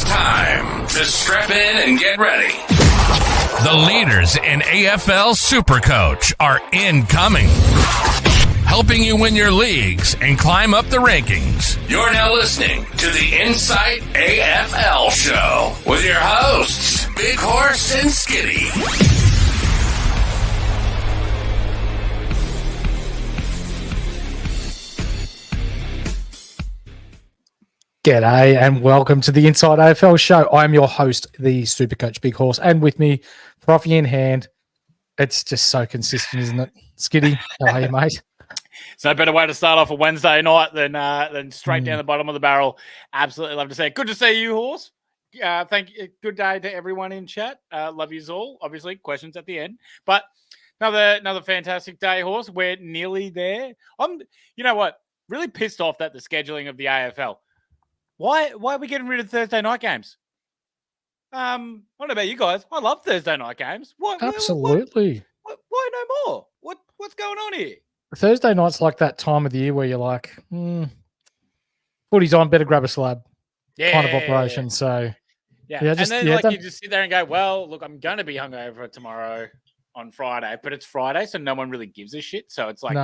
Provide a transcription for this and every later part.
It's time to strap in and get ready. The leaders in AFL Supercoach are incoming, helping you win your leagues and climb up the rankings. You're now listening to the Insight AFL Show with your hosts, Big Horse and Skiddy. G'day and welcome to the Inside AFL Show. I am your host, the Supercoach Big Horse, and with me, Frothy in hand. It's just so consistent, isn't it? Skiddy, how are you, mate? It's no better way to start off a Wednesday night than straight down the bottom of the barrel. Absolutely love to see it. Good to see you, Horse. Thank you. Good day to everyone in chat. Love yous all. Obviously, questions at the end, but another fantastic day, Horse. We're nearly there. You know what? Really pissed off that the scheduling of the AFL. Why are we getting rid of Thursday night games? I don't know about you guys. I love Thursday night games. Absolutely. Why no more? What's going on here? Thursday night's like that time of the year where you're like, footy's on, better grab a slab. Yeah. Kind of operation. So, you just sit there and go, well, look, I'm going to be hungover tomorrow on Friday, but it's Friday, so no one really gives a shit. So it's like,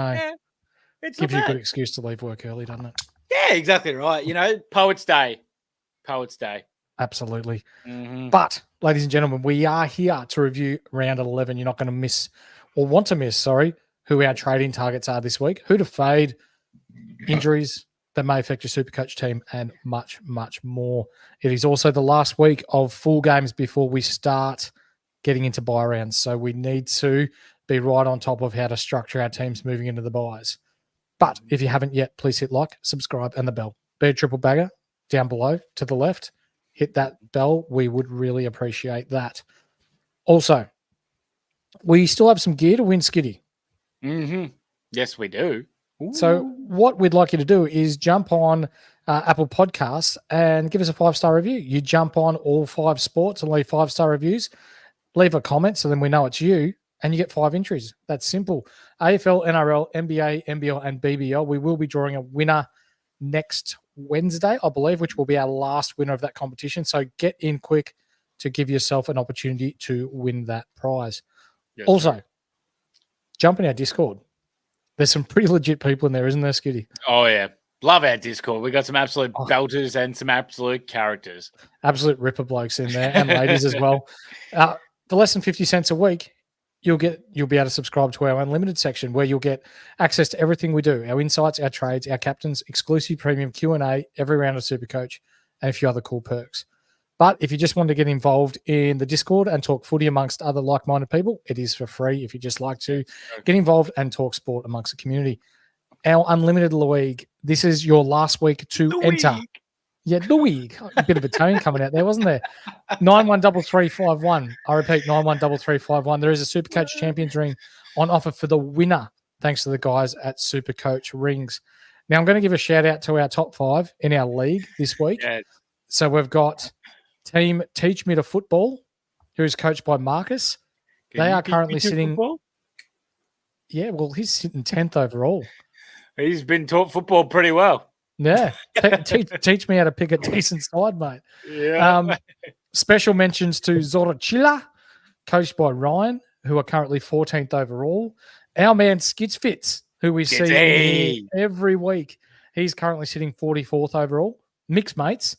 it's gives you a bad. good excuse to leave work early, doesn't it? Yeah, exactly right. You know, Poets Day. Absolutely. Mm-hmm. But, ladies and gentlemen, we are here to review round 11. You're not going to miss, or want to miss, who our trading targets are this week, who to fade, injuries that may affect your Supercoach team, and much, much more. It is also the last week of full games before we start getting into bye rounds. So we need to be right on top of how to structure our teams moving into the byes. But if you haven't yet, please hit like, subscribe, and the bell. Be a triple bagger down below to the left. Hit that bell. We would really appreciate that. Also, we still have some gear to win, Skiddy. Mm-hmm. Yes, we do. Ooh. So what we'd like you to do is jump on Apple Podcasts and give us a 5-star review. You jump on all 5 sports and leave 5-star reviews. Leave a comment so then we know it's you. And you get 5 entries. That's simple. AFL, NRL, NBA, NBL, and BBL. We will be drawing a winner next Wednesday, I believe, which will be our last winner of that competition. So get in quick to give yourself an opportunity to win that prize. Yes, also, sir. Jump in our Discord. There's some pretty legit people in there, isn't there, Skiddy? Oh, yeah. Love our Discord. We got some absolute belters and some absolute characters. Absolute ripper blokes in there, and ladies as well. For less than 50 cents a week, you'll be able to subscribe to our unlimited section where you'll get access to everything we do, our insights, our trades, our captains, exclusive premium Q&A, every round of Supercoach, and a few other cool perks. But if you just want to get involved in the Discord and talk footy amongst other like-minded people, it is for free if you just like to get involved and talk sport amongst the community. Our unlimited league, this is your last week to enter. Yeah, the week. A bit of a tone coming out there, wasn't there? 913351. I repeat, 913351. There is a Supercoach Champions ring on offer for the winner, thanks to the guys at Supercoach Rings. Now, I'm going to give a shout out to our top 5 in our league this week. Yeah. So we've got Team Teach Me to Football, who is coached by Marcus. They are currently sitting. Football? Yeah, well, he's sitting 10th overall. He's been taught football pretty well. Yeah, teach me how to pick a decent side, mate. Yeah. Special mentions to Zorachilla, coached by Ryan, who are currently 14th overall. Our man Skits Fits, who we see every week. He's currently sitting 44th overall. Mixed mates.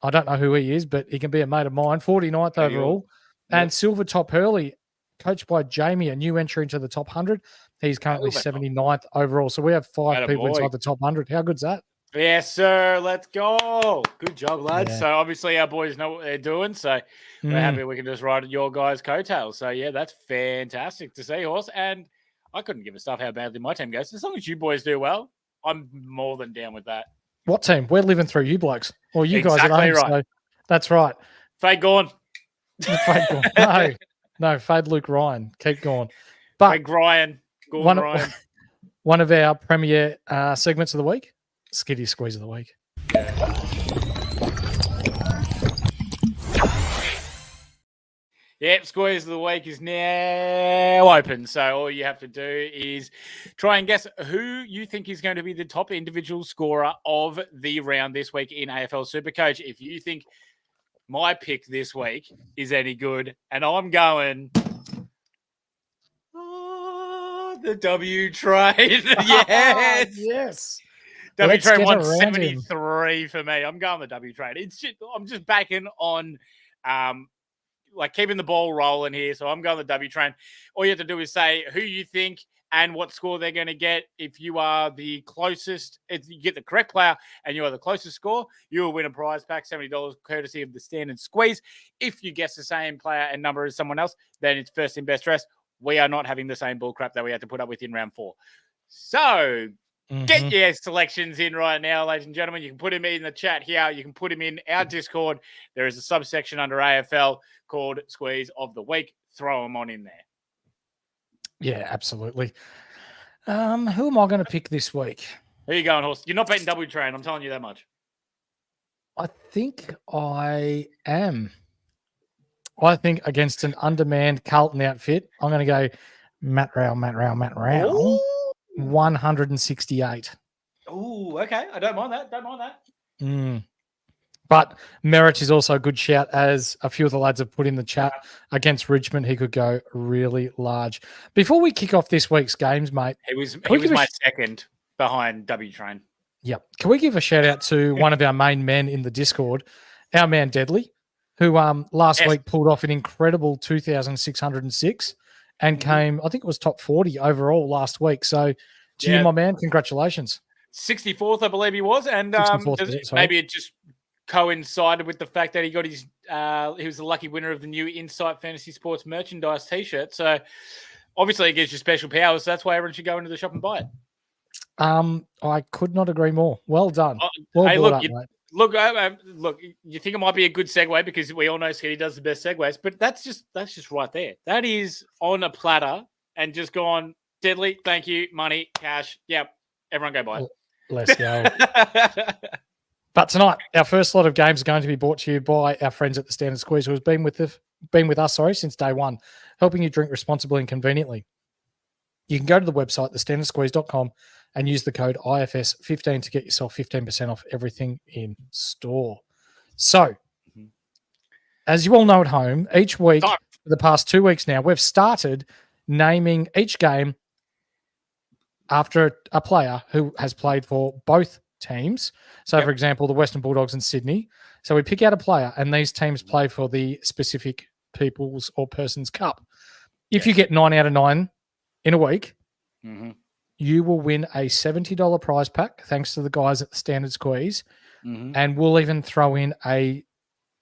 I don't know who he is, but he can be a mate of mine. 49th overall. Yep. And Silver Top Hurley, coached by Jamie, a new entry into the top 100. He's currently 79th overall. So we have 5 people inside the top 100. How good's that? Yes, sir. Let's go. Good job, lads. Yeah. So obviously our boys know what they're doing. So we're happy we can just ride your guys' coattails. So yeah, that's fantastic to see, Horse. And I couldn't give a stuff how badly my team goes. As long as you boys do well, I'm more than down with that. What team? We're living through you blokes. Or you guys at home. Right. So that's right. Fade Gorn. Fade Gorn. No, fade Luke Ryan. Keep going. But fade Ryan. Ryan. One of our premier segments of the week, Skiddy Squeeze of the Week. Yep, Squeeze of the Week is now open. So all you have to do is try and guess who you think is going to be the top individual scorer of the round this week in AFL Supercoach. If you think my pick this week is any good, and I'm going the W Train. Yes. Yes. W Let's Train get around him. 173 for me. I'm going the W Train. I'm just backing on like keeping the ball rolling here. So I'm going the W Train. All you have to do is say who you think and what score they're going to get. If you are the closest, if you get the correct player and you are the closest score, you will win a prize pack, $70, courtesy of the Standard Squeeze. If you guess the same player and number as someone else, then it's first in best dress. We are not having the same bull crap that we had to put up with in round 4. So get your selections in right now, ladies and gentlemen. You can put him in the chat here. You can put him in our Discord. There is a subsection under AFL called Squeeze of the Week. Throw them on in there. Yeah, absolutely. Who am I going to pick this week? Who are you going, Horse? You're not beating W Train. I'm telling you that much. I think I am. I think against an undermanned Carlton outfit, I'm going to go Matt Rao, 168. Oh, okay. I don't mind that. But Merritt is also a good shout, as a few of the lads have put in the chat. Against Richmond, he could go really large. Before we kick off this week's games, mate. He was my second behind W Train. Yep. Can we give a shout out to one of our main men in the Discord, our man Deadly, who last week pulled off an incredible 2,606 and came, I think it was top 40 overall last week. So to you, my man, congratulations. 64th, I believe he was. And maybe it just coincided with the fact that he got his he was the lucky winner of the new Insight Fantasy Sports merchandise t-shirt. So obviously it gives you special powers. So that's why everyone should go into the shop and buy it. I could not agree more. Well done. Well mate. Look, you think it might be a good segue because we all know Skiddy does the best segues, but that's just right there. That is on a platter and just gone, Deadly, thank you, money, cash. Yep, everyone go buy it. Let's go. But tonight, our first lot of games are going to be brought to you by our friends at the Standard Squeeze, who has been with us since day one, helping you drink responsibly and conveniently. You can go to the website, thestandardsqueeze.com, and use the code IFS15 to get yourself 15% off everything in store. So, as you all know at home, each week, for the past 2 weeks now, we've started naming each game after a player who has played for both teams. So, for example, the Western Bulldogs and Sydney. So we pick out a player, and these teams play for the specific People's or Person's Cup. If you get 9 out of 9 in a week, you will win a $70 prize pack, thanks to the guys at the Standard Squeeze. And we'll even throw in a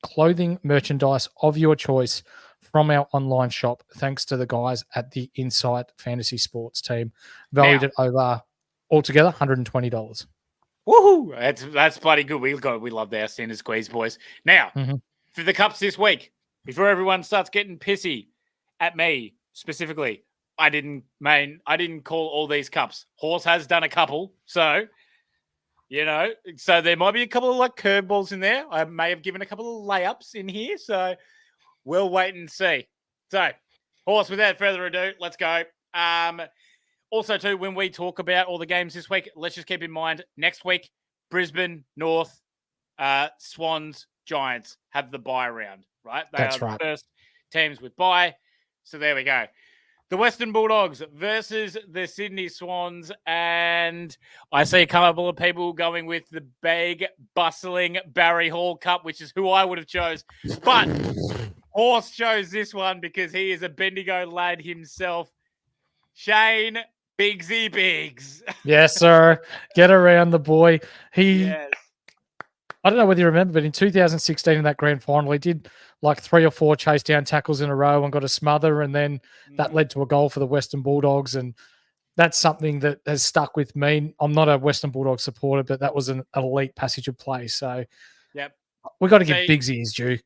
clothing merchandise of your choice from our online shop, thanks to the guys at the Insight Fantasy Sports team, valued at over altogether $120. Woohoo! That's bloody good. We love our Standard Squeeze, boys. Now, for the cups this week, before everyone starts getting pissy at me specifically, I didn't call all these cups. Horse has done a couple, so so there might be a couple of like curveballs in there. I may have given a couple of layups in here, so we'll wait and see. So, Horse, without further ado, let's go. Also, too, when we talk about all the games this week, let's just keep in mind next week, Brisbane, North, Swans, Giants have the bye round, right? That's right. The first teams with bye. So there we go. The Western Bulldogs versus the Sydney Swans. And I see a couple of people going with the big, bustling Barry Hall Cup, which is who I would have chose. But Horse chose this one because he is a Bendigo lad himself. Shane Bigsy Biggs. Yes, sir. Get around the boy. Yes. I don't know whether you remember, but in 2016 in that grand final, he did like 3 or 4 chase down tackles in a row and got a smother, and then that led to a goal for the Western Bulldogs, and that's something that has stuck with me. I'm not a Western Bulldogs supporter, but that was an elite passage of play. So, we got to give Bigsy his due.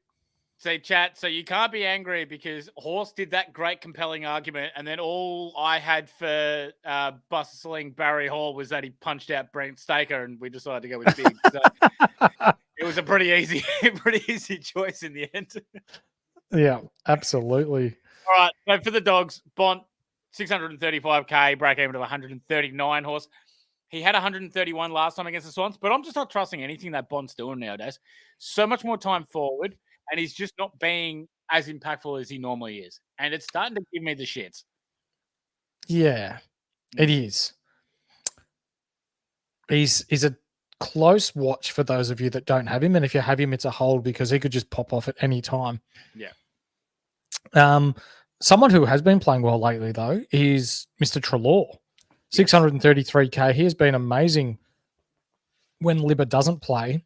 See, chat, so you can't be angry because Horse did that great compelling argument, and then all I had for bustling Barry Hall was that he punched out Brent Staker, and we decided to go with Big. So it was a pretty easy choice in the end. Yeah, absolutely. All right, so for the Dogs, Bont, 635K, break even to 139, Horse. He had 131 last time against the Swans, but I'm just not trusting anything that Bont's doing nowadays. So much more time forward. and he's just not being as impactful as he normally is. And it's starting to give me the shits. Yeah, it is. He's a close watch for those of you that don't have him. And if you have him, it's a hold because he could just pop off at any time. Yeah. Someone who has been playing well lately, though, is Mr. Treloar. 633K. He has been amazing when Libba doesn't play.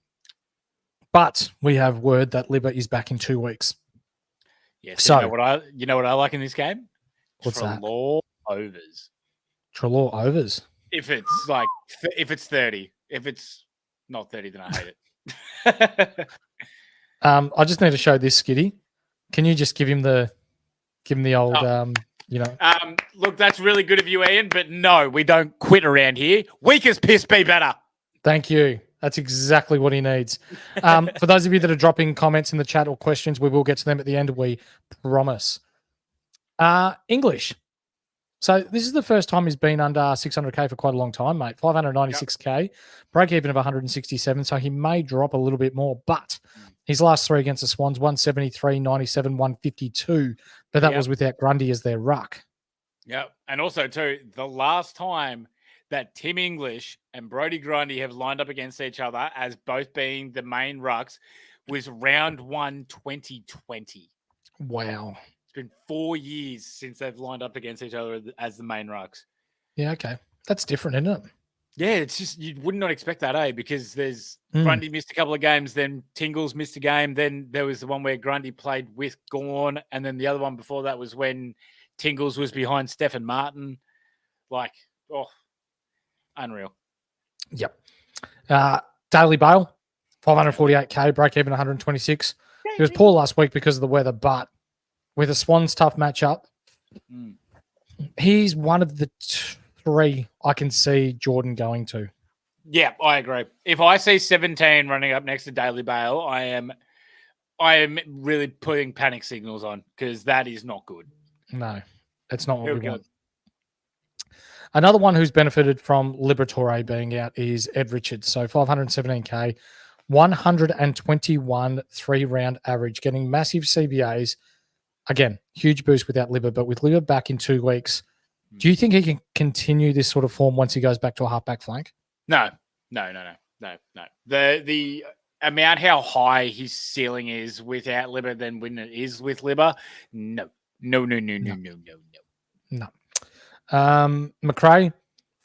But we have word that Libba is back in 2 weeks. Yes. So, you know what I like in this game? What's that? Treloar overs. Treloar overs. If it's 30. If it's not 30, then I hate it. I just need to show this Skiddy. Can you just give him the old look, that's really good of you, Ian, but no, we don't quit around here. Weak as piss, be better. Thank you. That's exactly what he needs. For those of you that are dropping comments in the chat or questions, we will get to them at the end, we promise. English. So this is the first time he's been under 600K for quite a long time, mate. 596K, break even of 167, so he may drop a little bit more, but his last 3 against the Swans, 173, 97, 152, but that was without Grundy as their ruck. Yeah, and also, too, the last time that Tim English and Brodie Grundy have lined up against each other as both being the main rucks was round 1, 2020. Wow. It's been 4 years since they've lined up against each other as the main rucks. Yeah, okay. That's different, isn't it? Yeah, it's just, you would not expect that, because there's Grundy missed a couple of games, then Tingles missed a game, then there was the one where Grundy played with Gawn, and then the other one before that was when Tingles was behind Stephen Martin. Unreal. Yep. Daily Bale, 548K, break even 126. He was poor last week because of the weather, but with a Swans tough matchup, he's one of the 3 I can see Jordan going to. Yeah, I agree. If I see 17 running up next to Daily Bale, I am really putting panic signals on because that is not good. No, it's not what we want. Another one who's benefited from Liberatore being out is Ed Richards. So 517K, 121 3-round average, getting massive CBAs. Again, huge boost without Libba, but with Libba back in 2 weeks, do you think he can continue this sort of form once he goes back to a halfback flank? No. The amount how high his ceiling is without Libba than when it is with Libba, no. McRae,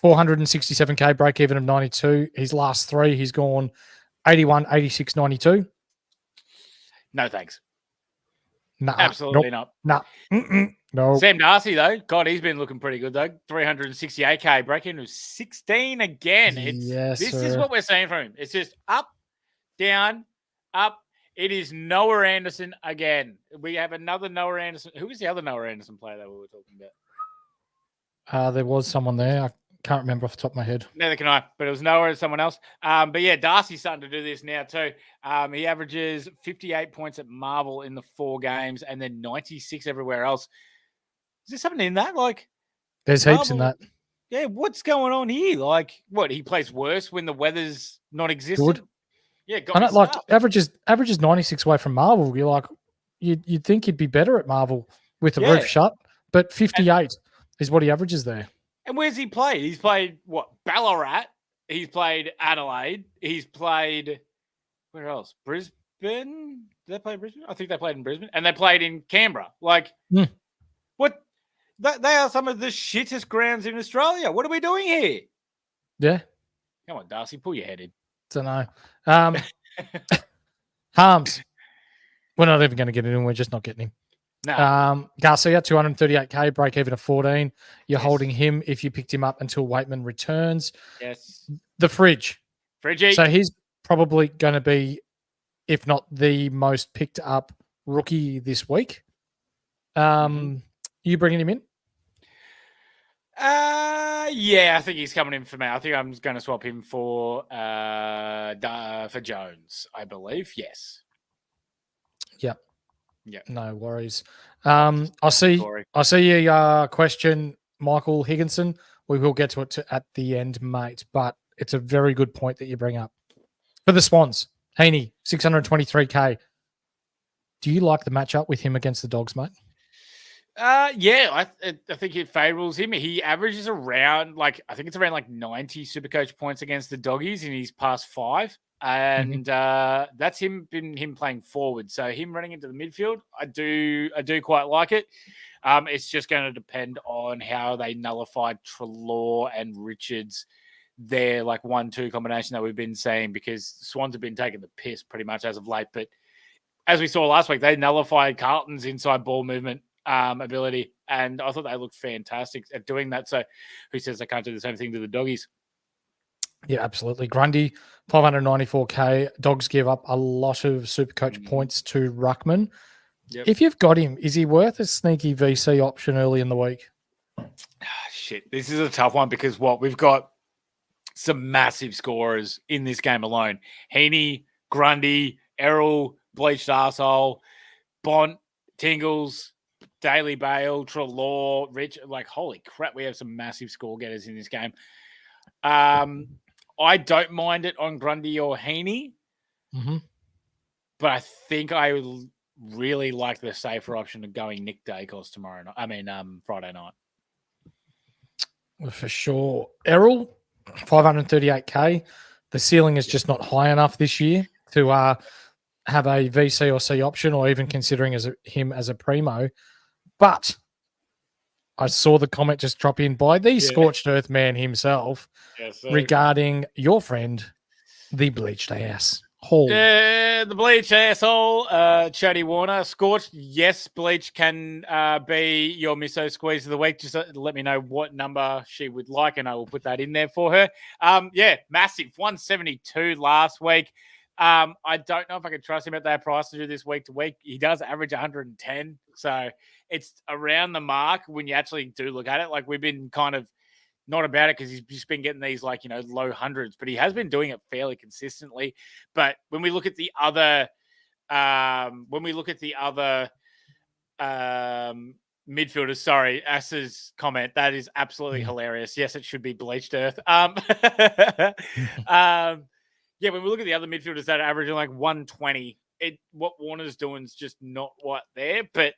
467K, break even of 92. His last 3, he's gone 81, 86, 92. No, thanks. Nah, absolutely not. No. Sam Darcy, though, God, he's been looking pretty good, though. 368K, break even of 16 again. This is what we're seeing from him. It's just up, down, up. It is Noah Anderson again. We have another Noah Anderson. Who was the other Noah Anderson player that we were talking about? There was someone there. I can't remember off the top of my head. Neither can I, but it was Noah and someone else. But yeah, Darcy's starting to do this now too. He averages 58 points at Marvel in the 4 games and then 96 everywhere else. Is there something in that? There's Marvel, heaps in that. Yeah, what's going on here? What, he plays worse when the weather's not existent? Good. Yeah, averages 96 away from Marvel. You're like, you'd think he'd be better at Marvel with the roof shut, but 58 is what he averages there. And where's he played? He's played Ballarat. He's played Adelaide. He's played where else? Brisbane. Did they play Brisbane? I think they played in Brisbane, and they played in Canberra. What? They are some of the shittest grounds in Australia. What are we doing here? Yeah. Come on, Darcy, pull your head in. Don't know. Harms. We're not even going to get it in. We're just not getting him. No. Garcia, 238K, break even of 14. You're holding him if you picked him up until Waitman returns. Yes. The Fridgie. So he's probably going to be, if not the most picked up rookie this week. You bringing him in? Yeah, I think he's coming in for me. I think I'm going to swap him for Jones, I believe. Yes. Yep. Yeah. No worries. I see your question, Michael Higginson. We will get to it at the end, mate, but it's a very good point that you bring up. For the Swans, Heaney, 623K. Do you like the matchup with him against the Dogs, mate? Yeah, I think it favours him. He averages around I think it's around 90 Supercoach points against the Doggies in his past 5. And that's him playing forward. So him running into the midfield, I do quite like it. It's just going to depend on how they nullified Treloar and Richards, their 1-2 combination that we've been saying, because Swans have been taking the piss pretty much as of late. But as we saw last week, they nullified Carlton's inside ball movement ability, and I thought they looked fantastic at doing that. So who says they can't do the same thing to the Doggies? Yeah, absolutely. Grundy, 594k. Dogs give up a lot of Supercoach points to Ruckman. Yep. If you've got him, is he worth a sneaky VC option early in the week? Shit, this is a tough one because we've got some massive scorers in this game alone. Heaney, Grundy, Errol, Bleached Arsehole, Bont, Tingles, Daily Bale, Treloar, Rich. Holy crap, we have some massive score getters in this game. I don't mind it on Grundy or Heaney, but I think I would really like the safer option of going Nick Dacos Friday night. For sure. Errol, 538k. The ceiling is just not high enough this year to have a VC or C option, or even considering him as a primo. But I saw the comment just drop in by the Scorched Earth man himself regarding your friend, the Bleached Ass. The Bleached Asshole, Chody Warner. Scorched, yes, Bleach can be your miso squeeze of the week. Just let me know what number she would like, and I will put that in there for her. Massive, 172 last week. I don't know if I can trust him at that price to do this week to week. He does average 110, so it's around the mark when you actually do look at it. We've been kind of not about it because he's just been getting these low hundreds, but he has been doing it fairly consistently. But when we look at the other, midfielders, sorry, Ass's comment, that is absolutely hilarious. Yes, it should be Bleached Earth. When we look at the other midfielders that are averaging 120, what Warner's doing is just not what there. But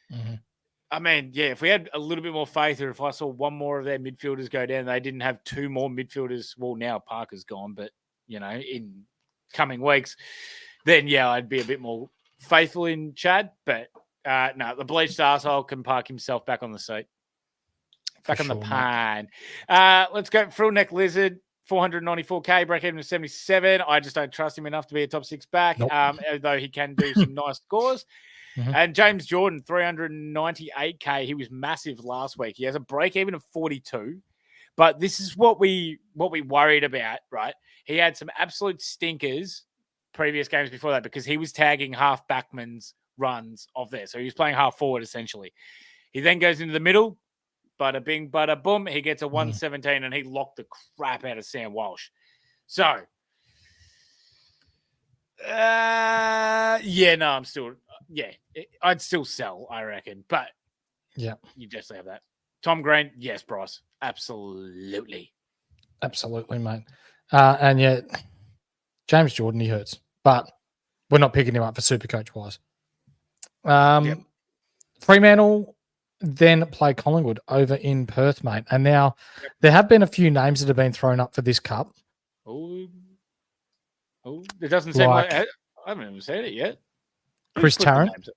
if we had a little bit more faith, or if I saw one more of their midfielders go down, they didn't have two more midfielders. Well, now Parker's gone, but in coming weeks, then I'd be a bit more faithful in Chad. But no, the Bleached Arsehole can park himself back on the seat, back on the pan. Let's go Frill Neck Lizard. 494k, break even to 77. I just don't trust him enough to be a top 6 back, though he can do some nice scores. And James Jordan, 398k. He was massive last week. He has a break even of 42. But this is what we worried about, right? He had some absolute stinkers previous games before that because he was tagging half backman's runs of there. So he was playing half forward essentially. He then goes into the middle. Bada bing, bada boom. He gets a 117 and he locked the crap out of Sam Walsh. So, I'd still sell, I reckon. But you definitely have that. Tom Green, yes, Bryce. Absolutely. Absolutely, mate. And yet, James Jordan, he hurts. But we're not picking him up for Supercoach wise. Fremantle then play Collingwood over in Perth, mate. And now there have been a few names that have been thrown up for this cup. Oh, it doesn't seem like I haven't even said it yet. Chris Tarrant.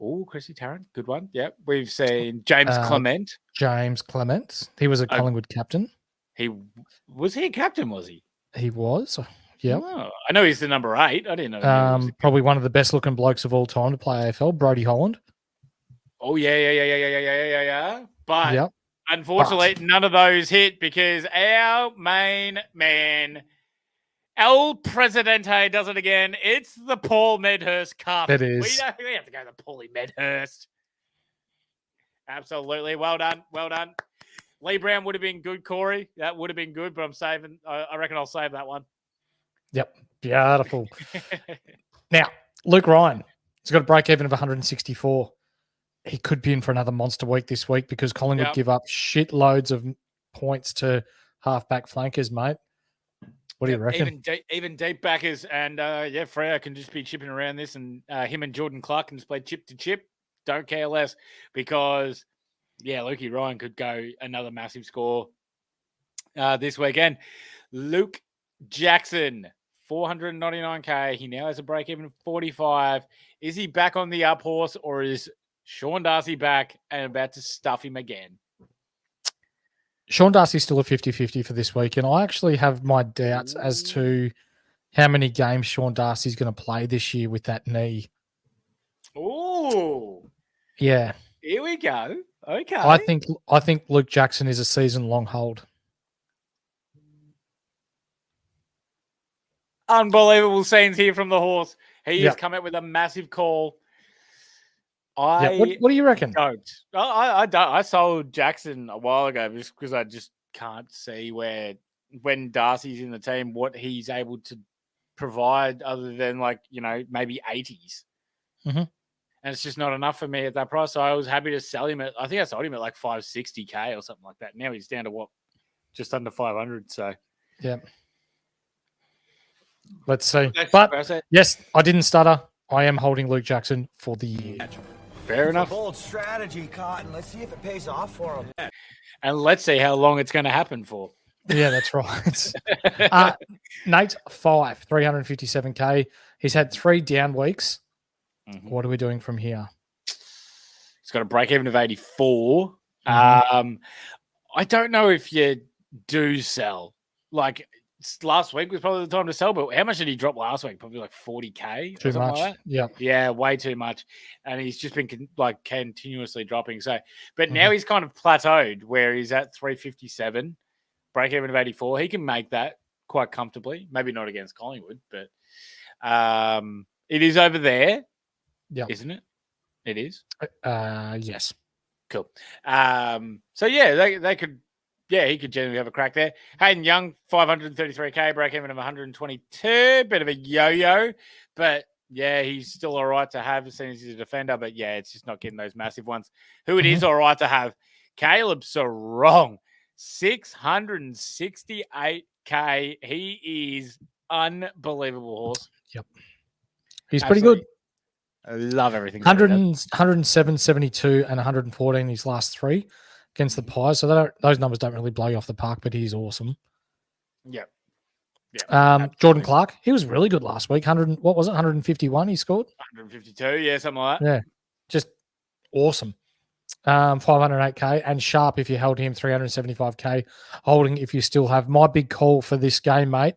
Oh, Chrissy Tarrant, good one. Yeah, we've seen James Clement. James Clement. He was a Collingwood captain. Was he a captain? Was he? He was. Yeah. Oh, I know he's the number 8. I didn't know. Probably one of the best looking blokes of all time to play AFL. Brody Holland. Oh, yeah. But unfortunately, none of those hit because our main man, El Presidente, does it again. It's the Paul Medhurst Cup. It is. We have to go to Paulie Medhurst. Absolutely. Well done. Lee Brown would have been good, Corey. That would have been good, but I reckon I'll save that one. Yep. Beautiful. Now, Luke Ryan has got a break even of 164. He could be in for another monster week this week because Collingwood give up shitloads of points to halfback flankers, mate. What do you reckon? Even deep backers, and yeah, Freo can just be chipping around this, and him and Jordan Clark can just play chip to chip. Don't care less because, yeah, Lukey Ryan could go another massive score this weekend. Luke Jackson, 499k. He now has a break even of 45. Is he back on the up horse, or is Sean Darcy back and about to stuff him again? Sean Darcy's still a 50-50 for this week, and I actually have my doubts as to how many games Sean Darcy's going to play this year with that knee. Oh, yeah. Here we go. Okay. I think Luke Jackson is a season-long hold. Unbelievable scenes here from the horse. He has come out with a massive call. What do you reckon? I don't. I sold Jackson a while ago just because I just can't see when Darcy's in the team, what he's able to provide other than maybe 80s. Mm-hmm. And it's just not enough for me at that price. So I was happy to sell him I think I sold him at like 560k or something like that. Now he's down to just under 500. So yeah. Let's see. But yes, I didn't stutter. I am holding Luke Jackson for the year. Fair enough. Bold strategy, Cotton. Let's see if it pays off for him. And let's see how long it's going to happen for. Yeah, that's right. Nate, 357k. He's had 3 down weeks. Mm-hmm. What are we doing from here? He's got a break even of 84. Mm-hmm. I don't know if you do sell. Last week was probably the time to sell, but how much did he drop last week? Probably like 40k. Too much. Like yeah, way too much. And he's just been continuously dropping. So, but now he's kind of plateaued where he's at 357, break even of 84. He can make that quite comfortably. Maybe not against Collingwood, but it is over there. Yeah, isn't it? It is. Yes. Cool. So yeah, they could. Yeah, he could generally have a crack there. Hayden Young, 533k, break even of 122. Bit of a yo-yo, but yeah, he's still all right to have as soon as he's a defender. But yeah, it's just not getting those massive ones. Who it is all right to have? Caleb Sarong, 668k. He is unbelievable horse. Yep. He's pretty good. I love everything. 107, 72, and 114 his last 3 against the Pies. So those numbers don't really blow you off the park, but he's awesome. Yeah. Jordan Clark, he was really good last week. 151 he scored? 152, yeah, something like that. Yeah, just awesome. 508k. And Sharp, if you held him, 375k. Holding, if you still have. My big call for this game, mate,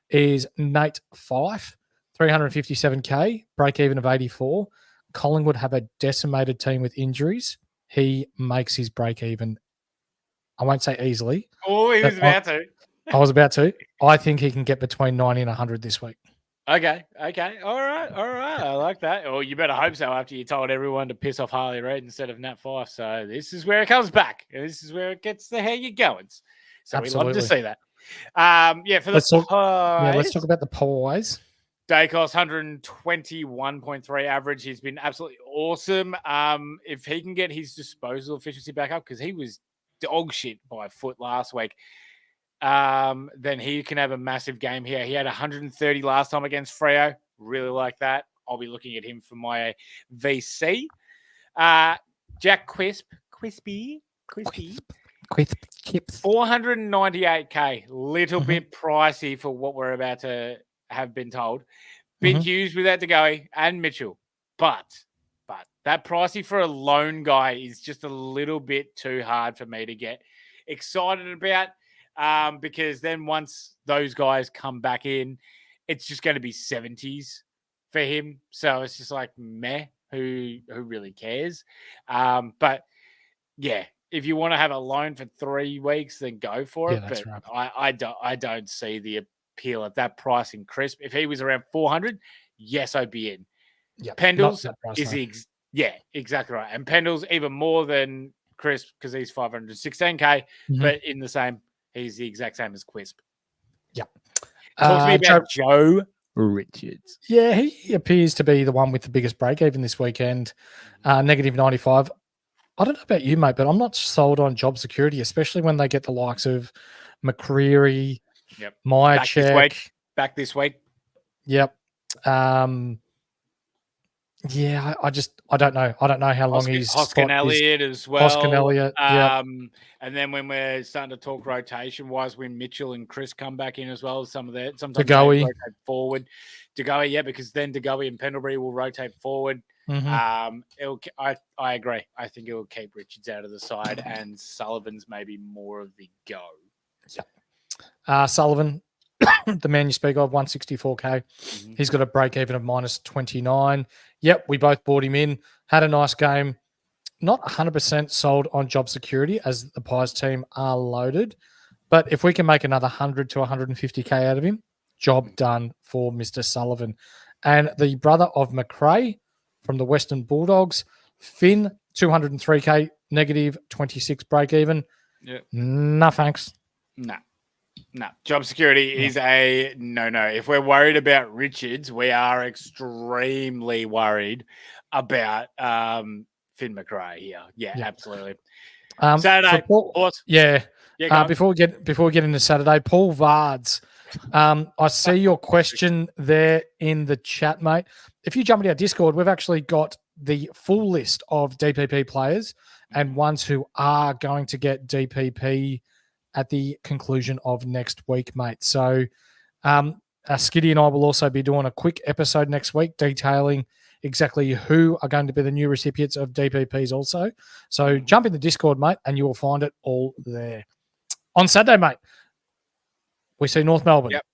is Nate Fife, 357k, break even of 84. Collingwood have a decimated team with injuries. He makes his break even. I won't say easily. Oh, he was about to. I was about to. I think he can get between 90 and 100 this week. Okay. All right. I like that. Well, you better hope so after you told everyone to piss off Harley Reid instead of Nat Fife. So this is where it comes back. This is where it gets the how you goings. So absolutely. We love to see that. Let's talk about the Pies. Dacos, 121.3 average. He's been absolutely awesome. If he can get his disposal efficiency back up, because he was dog shit by a foot last week, then he can have a massive game here. He had 130 last time against Freo. Really like that. I'll be looking at him for my VC. Jack Crispy. 498k. Little bit pricey for what we're about to have been told. Big Hughes without De Goey and Mitchell. But that pricey for a lone guy is just a little bit too hard for me to get excited about. Because then once those guys come back in, it's just going to be 70s for him. So it's just like meh, who really cares? But yeah, if you want to have a loan for 3 weeks, then go for it. That's but right. I don't see the appeal at that price in Crisp. If he was around 400, yes, I'd be in. Yep. Pendles is exactly right. And Pendles even more than Crisp because he's 516k, but in the same. He's the exact same as Quisp. Yep. Talk to me about Joe Richards. Yeah, he appears to be the one with the biggest break even this weekend. Negative 95. I don't know about you, mate, but I'm not sold on job security, especially when they get the likes of McCreary, Yep. My Back check. this week. Back this week. Yep. Yeah, I don't know. I don't know how long he's Hoskin Elliott as well. Hoskin Elliott. Yeah. And then when we're starting to talk rotation wise, when Mitchell and Chris come back in as well, sometimes they DeGoey. rotate forward. DeGoey, yeah, because then DeGoey and Pendlebury will rotate forward. Mm-hmm. I agree. I think it will keep Richards out of the side, and Sullivan's maybe more of the go. Yeah. Sullivan, the man you speak of, 164K. Mm-hmm. He's got a break even of -29. Yep, we both bought him in. Had a nice game. Not 100% sold on job security as the Pies team are loaded. But if we can make another 100 to 150K out of him, job done for Mr. Sullivan. And the brother of McRae from the Western Bulldogs, Finn, 203K, -26 break even. Yeah. No, thanks. No. Job security is a no. If we're worried about Richards, we are extremely worried about Finn McRae here. Yeah. Absolutely. Saturday. Before we get into Saturday, Paul Vards. I see your question there in the chat, mate. If you jump into our Discord, we've actually got the full list of DPP players and ones who are going to get DPP at the conclusion of next week, mate. So Skiddy and I will also be doing a quick episode next week detailing exactly who are going to be the new recipients of DPPs also. So jump in the Discord, mate, and you will find it all there. On Saturday, mate, we see North Melbourne. Yep.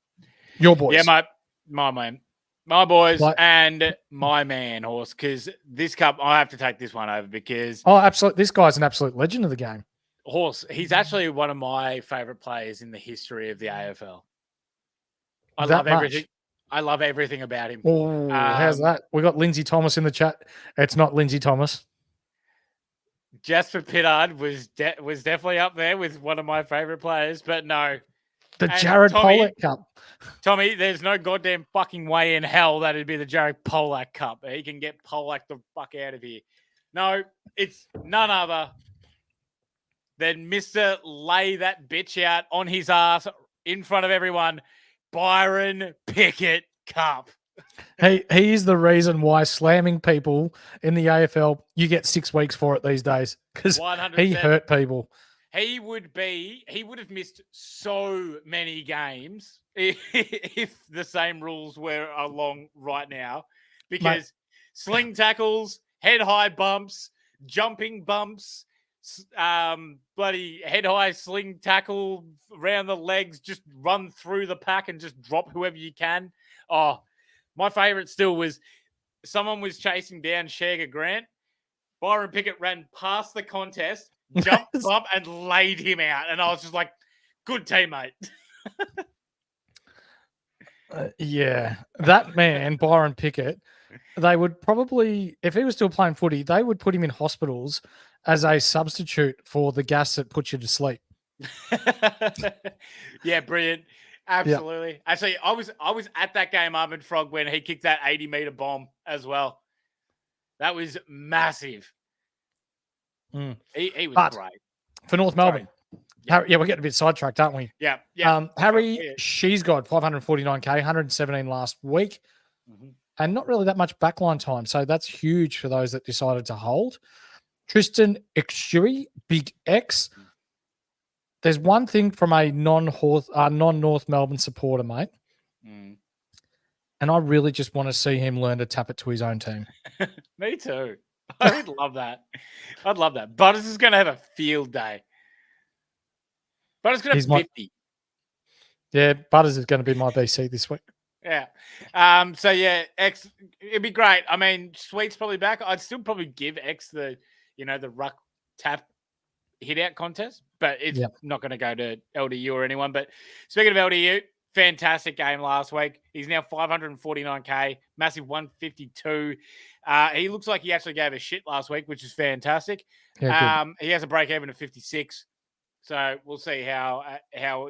Your boys. Yeah, mate. My man. My boys and my man, Horse, because this cup, I have to take this one over because... Oh, absolutely. This guy's an absolute legend of the game. Horse, he's actually one of my favourite players in the history of the AFL. I love everything about him. Oh, how's that? We got Lindsay Thomas in the chat. It's not Lindsay Thomas. Jasper Pittard was definitely up there with one of my favourite players, but no. The Jared Pollock Cup. Tommy, there's no goddamn fucking way in hell that'd be the Jared Pollock Cup. He can get Pollock the fuck out of here. No, it's none other than Mr. Lay that bitch out on his ass in front of everyone, Byron Pickett Cup. He is the reason why slamming people in the AFL, you get 6 weeks for it these days because he hurt people. He would have missed so many games if the same rules were along right now because sling tackles, head high bumps, jumping bumps, bloody head high sling tackle around the legs, just run through the pack and just drop whoever you can. Oh, my favorite still was someone was chasing down Shagger Grant. Byron Pickett ran past the contest, jumped up and laid him out. And I was just like, good teammate. Yeah, that man, Byron Pickett, they would probably, if he was still playing footy, they would put him in hospitals as a substitute for the gas that puts you to sleep. Yeah, brilliant. Absolutely. Yeah. Actually, I was at that game, Armand Frog, when he kicked that 80-meter bomb as well. That was massive. He was great. For North Melbourne. We're getting a bit sidetracked, aren't we? Yeah. Harry, she's got 549K, 117 last week, and not really that much backline time. So that's huge for those that decided to hold. Tristan Exui, Big X. There's one thing from a non-North Melbourne supporter, mate. And I really just want to see him learn to tap it to his own team. Me too. I would love that. I'd love that. Butters is going to have a field day. Butters going to have 50. Yeah, Butters is going to be my BC this week. Yeah. So, yeah, X, it'd be great. I mean, Sweet's probably back. I'd still probably give X the ruck tap hit out contest, but it's not going to go to LDU or anyone. But speaking of LDU, fantastic game last week. He's now 549K, massive 152. He looks like he actually gave a shit last week, which is fantastic. Yeah, he has a break even of 56. So we'll see how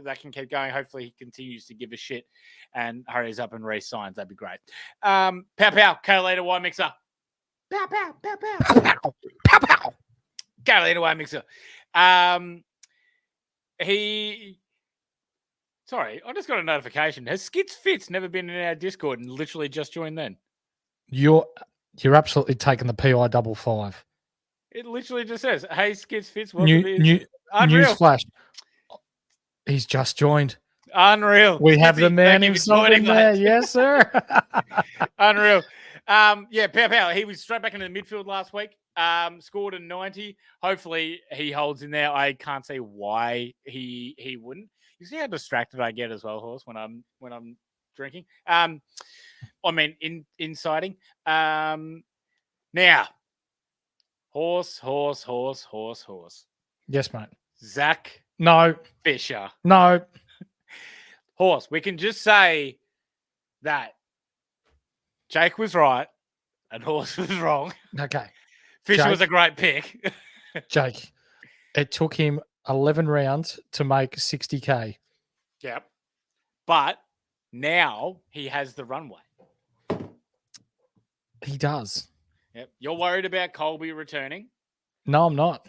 that can keep going. Hopefully he continues to give a shit and hurries up and re-signs. That'd be great. Pow pow, Carolina Wine Mixer. Pow pow, pow pow. Pow pow. Carolina Wine Mixer. Sorry, I just got a notification. Has Skits Fits never been in our Discord and literally just joined then? You're absolutely taking the PI 55. It literally just says, "Hey, Skits Fits, welcome to News Unreal." flash. He's just joined. Unreal. We have the Skitsy, man thank you for himself joining, in there. mate. Yes, sir. Unreal. Yeah, Pow. He was straight back into the midfield last week. Scored a 90. Hopefully he holds in there. I can't see why he wouldn't. You see how distracted I get as well, Horse, when I'm drinking. I mean inciting. Now, horse. Yes, mate. Zach No. Fisher. No. Horse. We can just say that Jake was right and Horse was wrong. Okay. Fisher Jake. was a great pick. Jake, it took him 11 rounds to make 60K. Yep. But now he has the runway. He does. Yep. You're worried about Colby returning? No, I'm not.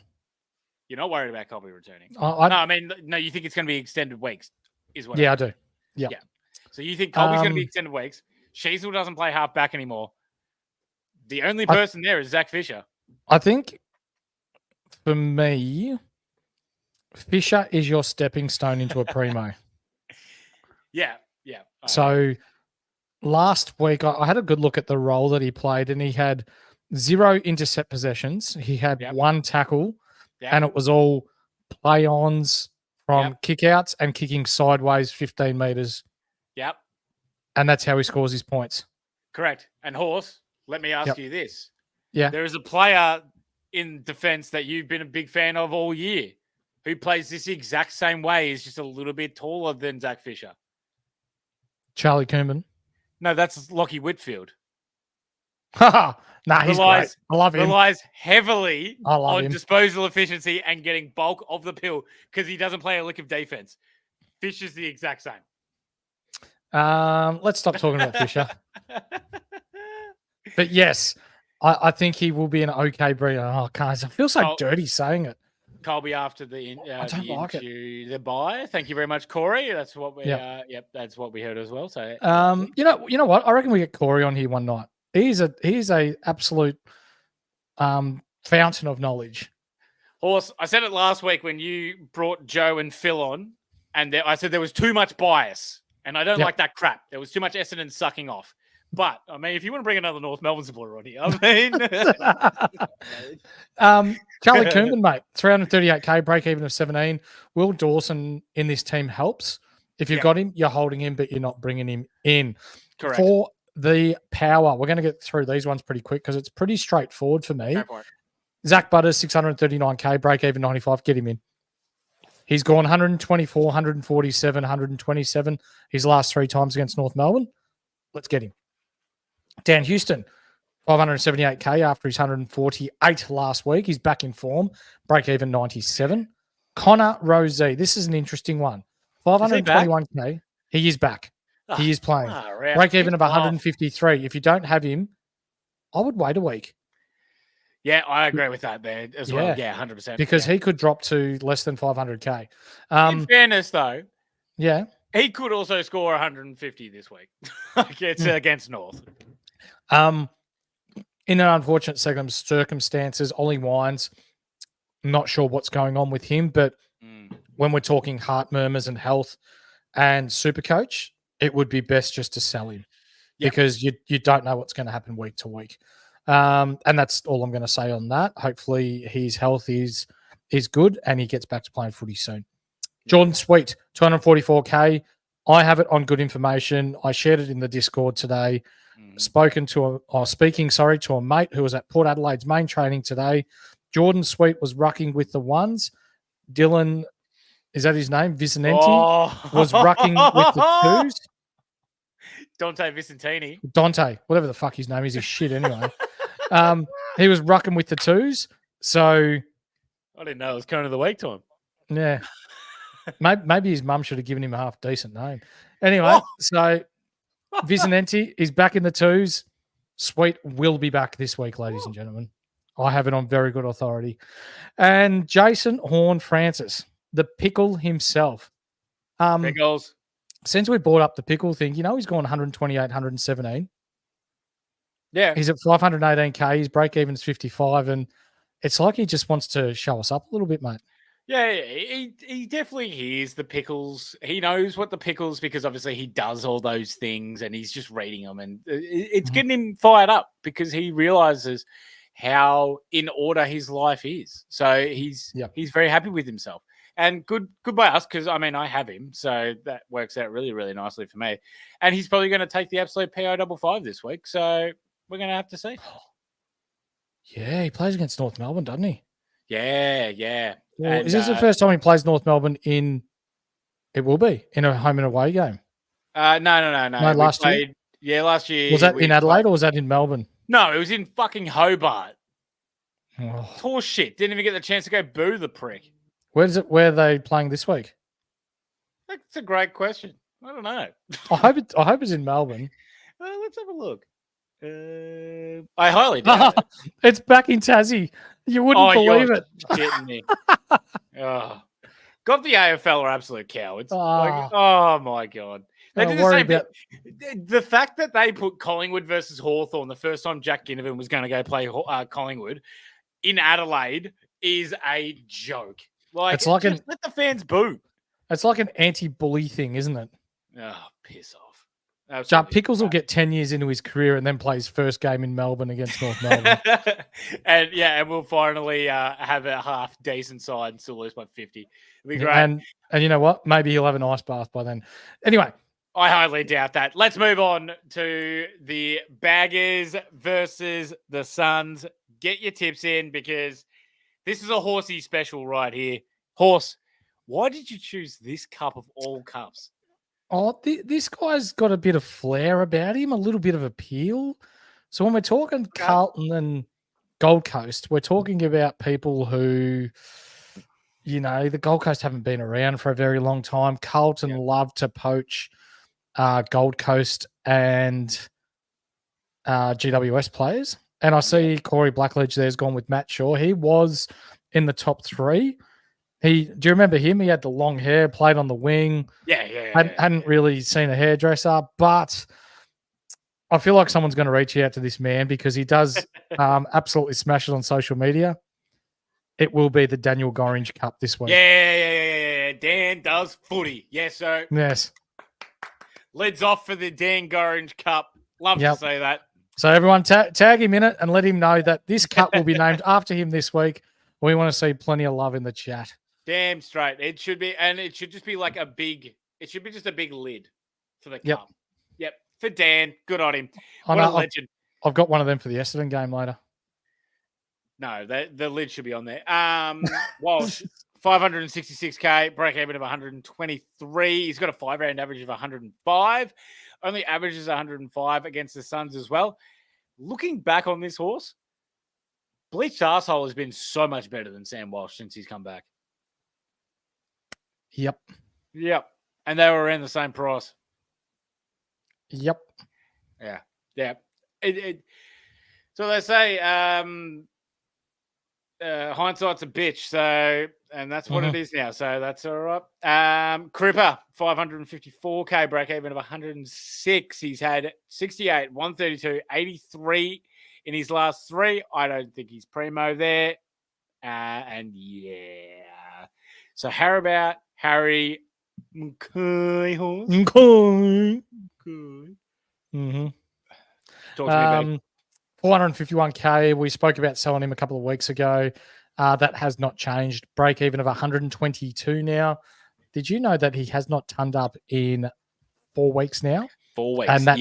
You're not worried about Colby returning? No, you think it's going to be extended weeks, is what I do. Yeah. So you think Colby's going to be extended weeks. Sheasel doesn't play halfback anymore. The only person there is Zach Fisher. I think for me, Fisher is your stepping stone into a primo. Yeah. So last week, I had a good look at the role that he played, and he had 0 intercept possessions. He had 1 tackle, and it was all play-ons from kick-outs and kicking sideways 15 metres. Yep. And that's how he scores his points. Correct. And Horse, let me ask you this. Yeah. There is a player in defense that you've been a big fan of all year who plays this exact same way. He's just a little bit taller than Zach Fisher. Charlie Koeman. No, that's Lockie Whitfield. Nah, he's great. I love him. Relies heavily on him. disposal efficiency and getting bulk of the pill because he doesn't play a lick of defense. Fisher's the exact same. Let's stop talking about Fisher. But yes, I think he will be an okay breeder. Oh, guys, I feel so dirty saying it. Colby after the I don't like it. the buy. Thank you very much, Corey. That's what we that's what we heard as well. So you know what? I reckon we get Corey on here one night. He's a absolute fountain of knowledge. Horse, I said it last week when you brought Joe and Phil on, and I said there was too much bias, and I don't like that crap. There was too much Essendon sucking off. But I mean, if you want to bring another North Melbourne supporter on here, I mean, Charlie Koeman, mate, 338K, break even of 17. Will Dawson in this team helps. If you've got him, you're holding him, but you're not bringing him in. Correct. For the power, we're going to get through these ones pretty quick because it's pretty straightforward for me. Zach Butters, 639K, break even 95. Get him in. He's gone 124, 147, 127 his last 3 times against North Melbourne. Let's get him. Dan Houston, 578K after his 148 last week. He's back in form. Break even 97. Connor Rozee. This is an interesting one. 521K. He is back. He is playing. Break even of 153. If you don't have him, I would wait a week. Yeah, I agree with that there as well. Yeah, 100%. Because he could drop to less than 500K. In fairness, though, he could also score 150 this week. It's against North. In an unfortunate circumstances, Ollie Wines, not sure what's going on with him, but when we're talking heart murmurs and health and Supercoach, it would be best just to sell him because you don't know what's going to happen week to week. And that's all I'm going to say on that. Hopefully his health is good and he gets back to playing footy soon. Jordan Sweet, 244K. I have it on good information. I shared it in the Discord today. Speaking to a mate who was at Port Adelaide's main training today. Jordan Sweet was rucking with the ones. Dylan, is that his name? Vicente was rucking with the twos. Dante Vicentini. Dante, whatever the fuck his name is, he's shit anyway. He was rucking with the twos. So I didn't know it was kind of the week time. Yeah. Maybe his mum should have given him a half decent name. Anyway, so Vicente is back in the twos. Sweet will be back this week, ladies and gentlemen. I have it on very good authority. And Jason Horn-Francis, the pickle himself. Pickles. since we brought up the pickle thing, he's gone 128, 117. Yeah. He's at 518K. His break even's 55, and it's like he just wants to show us up a little bit, mate. Yeah, he definitely hears the pickles. He knows what the pickles, because obviously he does all those things and he's just reading them, and it's getting him fired up because he realizes how in order his life is. So he's very happy with himself, and good by us, because I have him, so that works out really, really nicely for me. And he's probably going to take the absolute PO55 this week, so we're going to have to see. Yeah, he plays against North Melbourne, doesn't he? Yeah. Well, And, is this the first time he plays North Melbourne in? It will be in a home and away game. No. No, last year. Yeah, last year. Was that in Adelaide or was that in Melbourne? No, it was in fucking Hobart. Oh. It's horse shit. Didn't even get the chance to go boo the prick. Where are they playing this week? That's a great question. I don't know. I hope it's in Melbourne. Let's have a look. I highly doubt it. It's back in Tassie. You wouldn't believe it. Kidding me. God, the AFL are absolute cowards. Ah. Oh my God. They did the worry same thing. The fact that they put Collingwood versus Hawthorn the first time Jack Ginnivan was going to go play Collingwood in Adelaide is a joke. It's like let the fans boo. It's like an anti-bully thing, isn't it? Oh, piss off. Pickles will get 10 years into his career and then play his first game in Melbourne against North Melbourne. and we'll finally have a half decent side and still lose by 50. It'll be great. And you know what? Maybe he'll have an ice bath by then. Anyway. I highly doubt that. Let's move on to the Baggers versus the Suns. Get your tips in, because this is a horsey special right here. Horse, why did you choose this cup of all cups? Oh, this guy's got a bit of flair about him, a little bit of appeal. So when we're talking Carlton and Gold Coast, we're talking about people who, the Gold Coast haven't been around for a very long time. Carlton love to poach Gold Coast and GWS players. And I see Corey Blackledge there's gone with Matt Shaw. He was in the top 3. Do you remember him? He had the long hair, played on the wing. Hadn't really seen a hairdresser, but I feel like someone's going to reach out to this man because he does absolutely smash it on social media. It will be the Daniel Gorringe Cup this week. Yeah. Dan does footy. Yes, sir. Yes. Lids off for the Dan Gorringe Cup. Love to say that. So everyone tag him in it and let him know that this cup will be named after him this week. We want to see plenty of love in the chat. Damn straight. It should be, and it should just be like it should be just a big lid for the cup. Yep. For Dan. Good on him. What a legend. I've got one of them for the Essendon game later. No, the lid should be on there. Walsh, 566K, break even of 123. He's got a 5-round average of 105. Only averages 105 against the Suns as well. Looking back on this horse, Bleached Arsehole has been so much better than Sam Walsh since he's come back. Yep. And they were around the same price. Yep. Yeah. So they say hindsight's a bitch. So, and that's what it is now. So that's all right. Cripper, 554K, break even of 106. He's had 68, 132, 83 in his last 3. I don't think he's primo there. So how about Harry McCoy horse? McCoy. Talk to me, 451K. We spoke about selling him a couple of weeks ago. That has not changed. Break even of 122 now. Did you know that he has not turned up in 4 weeks now? 4 weeks. And that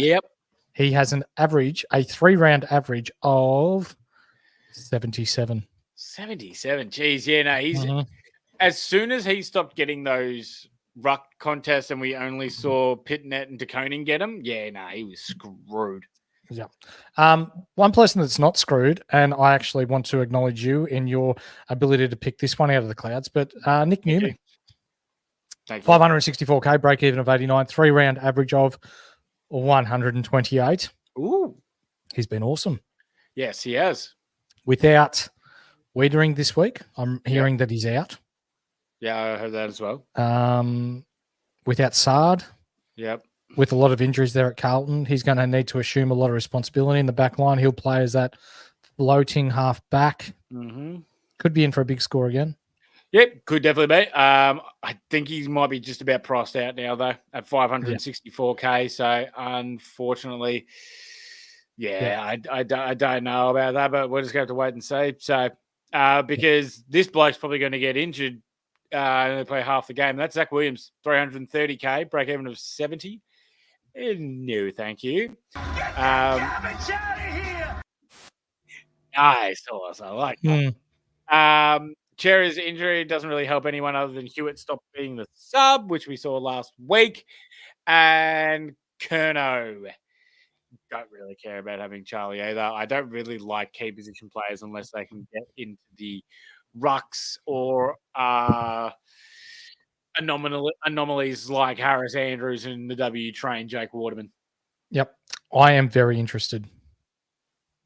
he has a 3-round average of 77. 77. Jeez, yeah, no, he's as soon as he stopped getting those ruck contests and we only saw Pitnet and DeConing get him, he was screwed. Yeah. One person that's not screwed, and I actually want to acknowledge you in your ability to pick this one out of the clouds, but Nick Newman. Thank you. 564K, break even of 89, 3-round average of 128. Ooh. He's been awesome. Yes, he has. Without Wiedering this week, I'm hearing that he's out. Yeah, I heard that as well. Without Sard. Yep. With a lot of injuries there at Carlton, he's going to need to assume a lot of responsibility in the back line. He'll play as that floating half back. Mm-hmm. Could be in for a big score again. Yep, could definitely be. I think he might be just about priced out now, though, at 564K. So, unfortunately, I don't know about that, but we're just going to have to wait and see. So, because this bloke's probably going to get injured and only play half the game. That's Zach Williams, 330K, break even of 70. No, thank you. Nice. I like that. Cherry's injury doesn't really help anyone other than Hewitt stop being the sub, which we saw last week. And Kerno. Don't really care about having Charlie either. I don't really like key position players unless they can get into the rucks or anomalies like Harris Andrews and the W train Jake Waterman. Yep. I am very interested.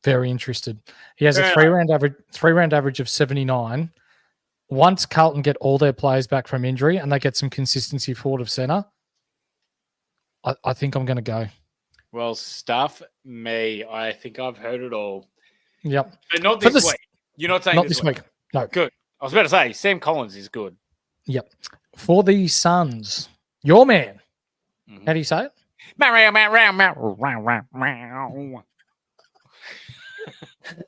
Very interested. He has a three-round average of 79. Once Carlton get all their players back from injury and they get some consistency forward of centre, I think I'm going to go. Well, stuff me. I think I've heard it all. Yep. But not this week. You're not saying not this week. No. Good. I was about to say, Sam Collins is good. Yep. For the Suns, your man. Mm-hmm. How do you say it?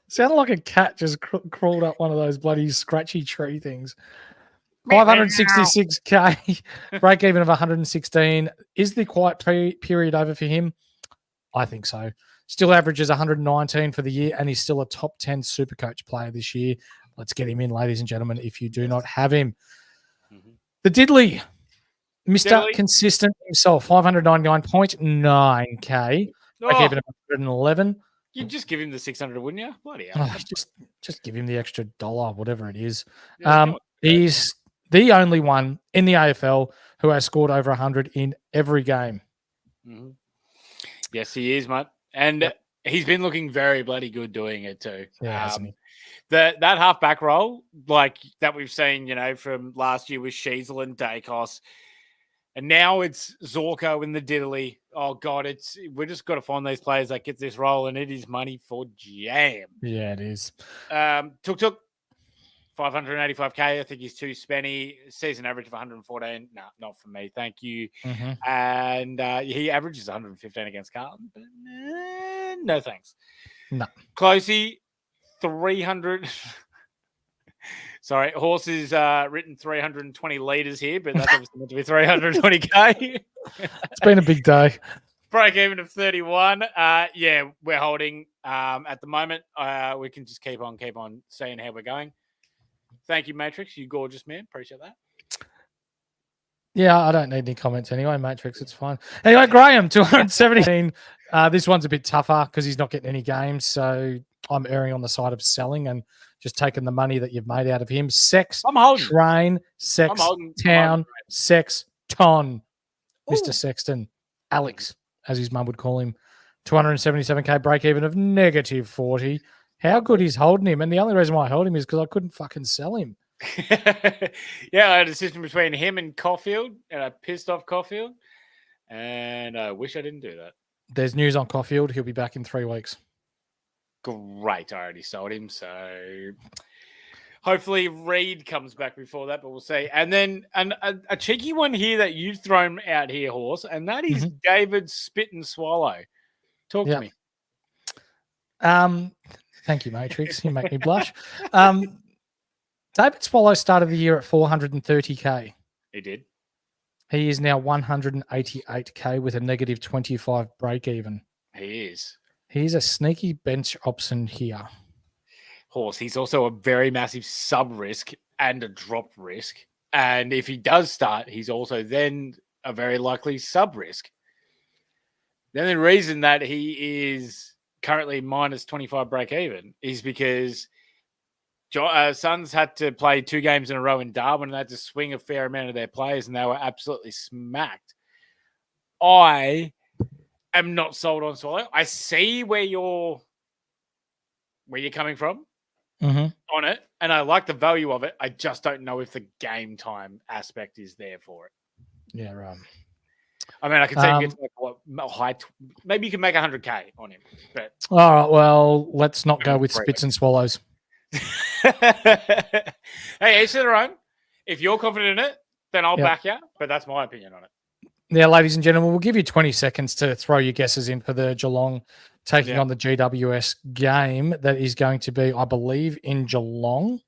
Sounded like a cat just crawled up one of those bloody scratchy tree things. 566K, break even of 116. Is the quiet period over for him? I think so. Still averages 119 for the year, and he's still a top 10 Supercoach player this year. Let's get him in, ladies and gentlemen, if you do not have him. Mm-hmm. The Diddley, Mr. Consistent himself, 599.9K, break even of 111. You'd just give him the 600, wouldn't you? Bloody hell. Just give him the extra $1, whatever it is. He's the only one in the AFL who has scored over 100 in every game. Mm-hmm. Yes, he is, mate. And he's been looking very bloody good doing it too. Yeah, hasn't he? That half-back role, like that we've seen, from last year with Sheasel and Dacos, and now it's Zorko in the Diddley. Oh, God, we just got to find these players that get this role, and it is money for jam. Yeah, it is. Tuk 585K. I think he's too spenny. Season average of 114. No, not for me. Thank you. Mm-hmm. And he averages 115 against Carlton. But no thanks. No. Closey, 300. Sorry, Horse is written 320 litres here, but that's obviously meant to be 320K. It's been a big day. Break even of 31. We're holding at the moment. We can just keep on seeing how we're going. Thank you, Matrix. You gorgeous man. Appreciate that. Yeah, I don't need any comments anyway, Matrix. It's fine. Anyway, Graham, 217. This one's a bit tougher because he's not getting any games. So I'm erring on the side of selling and just taking the money that you've made out of him. Sex, Train, Sex, Town, Sex, Ton. Mr. Sexton. Alex, as his mum would call him. 277K break even of negative 40. How good he's holding him. And the only reason why I held him is because I couldn't fucking sell him. Yeah, I had a decision between him and Caulfield, and I pissed off Caulfield. And I wish I didn't do that. There's news on Caulfield. He'll be back in 3 weeks. Great. I already sold him. So hopefully Reed comes back before that, but we'll see. And then a cheeky one here that you've thrown out here, Horse, and that is David Spit and Swallow. Talk to me. Thank you, Matrix. You make me blush. David Swallow started the year at 430K. He did. He is now 188K with a negative 25 break even. He is. He's a sneaky bench option here. Horse, he's also a very massive sub risk and a drop risk. And if he does start, he's also then a very likely sub risk. The only reason that he is currently minus 25 break even is because Suns had to play 2 games in a row in Darwin and they had to swing a fair amount of their players and they were absolutely smacked. I am not sold on Swallow. I see where you're coming from on it, and I like the value of it. I just don't know if the game time aspect is there for it. Yeah, I mean, I can see him get to maybe you can make 100K on him. But all right, well, let's not go with spits and swallows. Hey, each to their own. If you're confident in it, then I'll back you. But that's my opinion on it. Now, ladies and gentlemen, we'll give you 20 seconds to throw your guesses in for the Geelong taking on the GWS game that is going to be, I believe, in Geelong.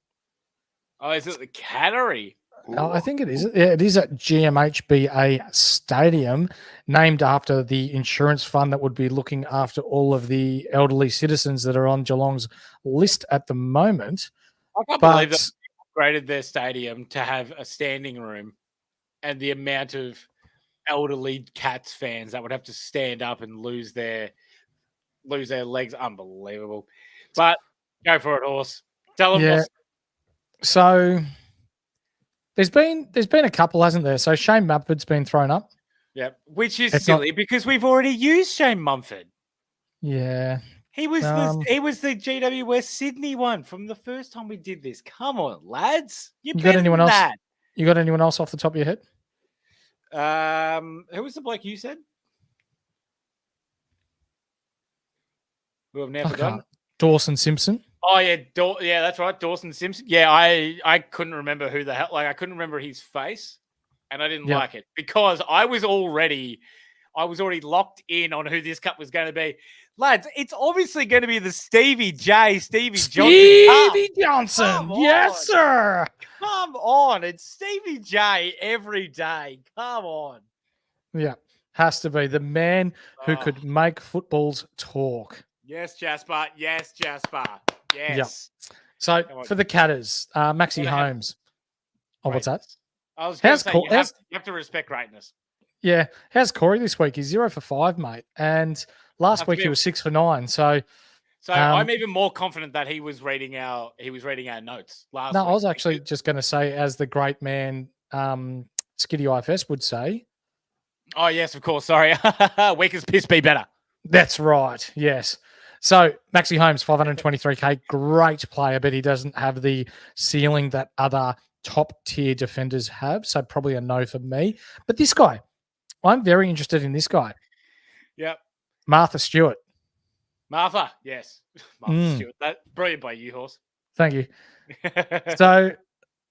Oh, is it the Cattery? I think it is. It is at GMHBA Stadium, named after the insurance fund that would be looking after all of the elderly citizens that are on Geelong's list at the moment. I can't believe that they upgraded their stadium to have a standing room, and the amount of elderly Cats fans that would have to stand up and lose their legs. Unbelievable. But go for it, Horse. Tell them. Yeah. So there's been a couple, hasn't there? So Shane Mumford's been thrown up. Yeah, which is silly because we've already used Shane Mumford. Yeah. He was the GWS Sydney one from the first time we did this. Come on, lads. You got anyone else? You got anyone else off the top of your head? Who was the bloke you said? Who I've now forgotten? Dawson Simpson. Oh yeah, that's right, Dawson Simpson. Yeah, I couldn't remember who the hell. Like I couldn't remember his face, and I didn't like it because I was already locked in on who this cup was going to be. Lads, it's obviously going to be the Stevie Johnson. Yes, sir. Come on. It's Stevie J every day. Come on. Yeah. Has to be the man who could make footballs talk. Yes, Jasper. Yes. Yep. So for the Catters, Maxi Holmes. Oh, what's that? I was going to say, you have to respect greatness. Yeah. How's Corey this week? He's 0 for 5, mate. And last week he was 6 for 9. So I'm even more confident that he was reading our notes last week. I was actually just going to say, as the great man Skiddy IFS would say. Oh, yes, of course. Sorry. Weak as piss, be better. That's right. Yes. So Maxi Holmes, 523K, great player, but he doesn't have the ceiling that other top-tier defenders have. So probably a no for me. But this guy, I'm very interested in this guy. Yep. Martha Stewart. Martha, yes. Martha Stewart. Brilliant by you, Horse. Thank you. So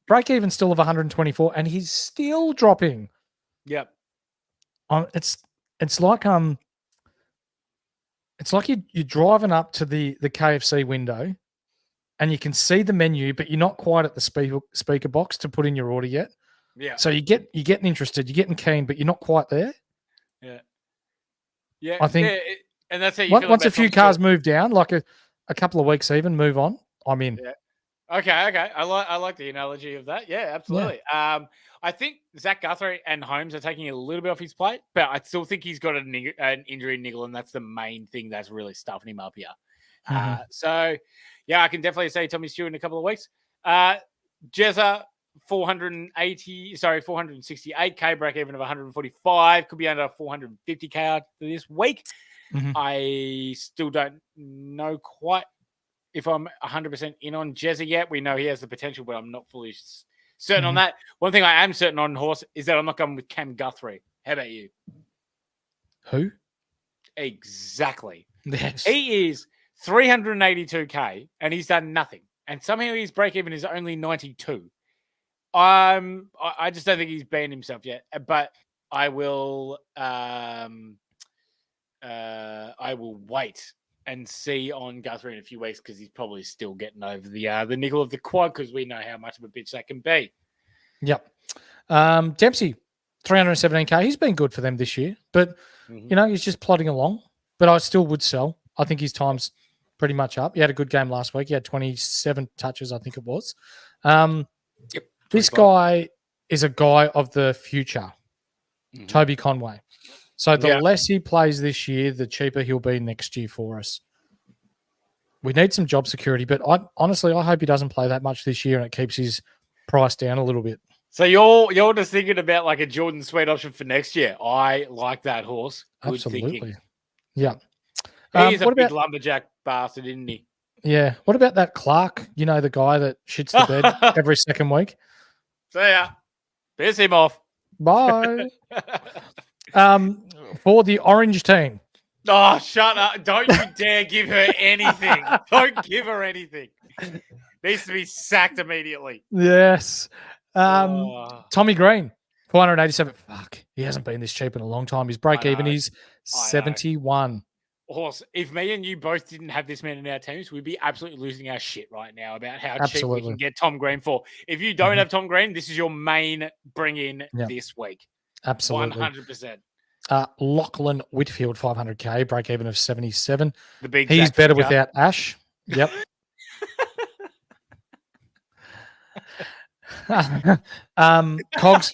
break even still of 124, and he's still dropping. Yep. It's like you're driving up to the KFC window, and you can see the menu, but you're not quite at the speaker box to put in your order yet. Yeah. So you're getting interested, you're getting keen, but you're not quite there. Yeah. Yeah. I think, and that's it. Once a few cars move down, like a couple of weeks even, move on, I'm in. Yeah. Okay. I like the analogy of that. Yeah, absolutely. Yeah. I think Zach Guthrie and Holmes are taking a little bit off his plate, but I still think he's got an injury niggle, and that's the main thing that's really stuffing him up here. Mm-hmm. So, yeah, I can definitely say Tommy Stewart in a couple of weeks. Jezza, 468K, break even of 145, could be under 450K for this week. Mm-hmm. I still don't know quite if I'm 100% in on Jezza yet. We know he has the potential, but I'm not fully certain on that. One thing I am certain on, Horse, is that I'm not going with Cam Guthrie. How about you? Who? Exactly. Yes. He is 382K, and he's done nothing. And somehow his break-even is only 92. I just don't think he's banned himself yet. But I will wait and see on Guthrie in a few weeks, because he's probably still getting over the niggle of the quad, because we know how much of a bitch that can be. Yep. Dempsey, 317K. He's been good for them this year, but he's just plodding along. But I still would sell. I think his time's pretty much up. He had a good game last week. He had 27 touches, I think it was. This guy is a guy of the future, Toby Conway. So the less he plays this year, the cheaper he'll be next year for us. We need some job security, but I hope he doesn't play that much this year and it keeps his price down a little bit. So you're just thinking about like a Jordan Sweet option for next year. I like that, Horse. Good Absolutely. Thinking. Yeah. He's a big lumberjack bastard, isn't he? Yeah. What about that Clark? You know, the guy that shits the bed every second week? See ya. Piss him off. Bye. For the orange team, Oh, shut up. Don't you dare give her anything. Don't give her anything. Needs to be sacked immediately. yes. Oh. Tommy Green, 487. Fuck, he hasn't been this cheap in a long time. His break even know. is 71. Horse, if me and you both didn't have this man in our teams, we'd be absolutely losing our shit right now about how cheap we Absolutely. can get Tom Green for. If you don't have Tom Green, this is your main bring in Yeah. this week. Absolutely. 100%. Lachlan Whitfield, 500k, break even of 77. The big He's Zach better Fisher. without Ash. Yep. Cogs,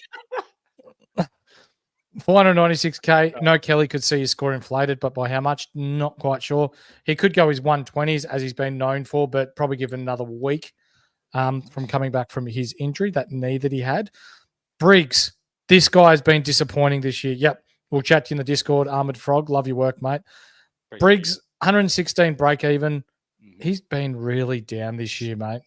496k. No, Kelly could see his score inflated, but by how much? Not quite sure. He could go his 120s as he's been known for, but probably given another week from coming back from his injury, that knee that he had. Briggs, this guy's been disappointing this year. Yep. We'll chat to you in the Discord. Armored Frog, love your work, mate. Briggs, 116 break even. He's been really down this year, mate.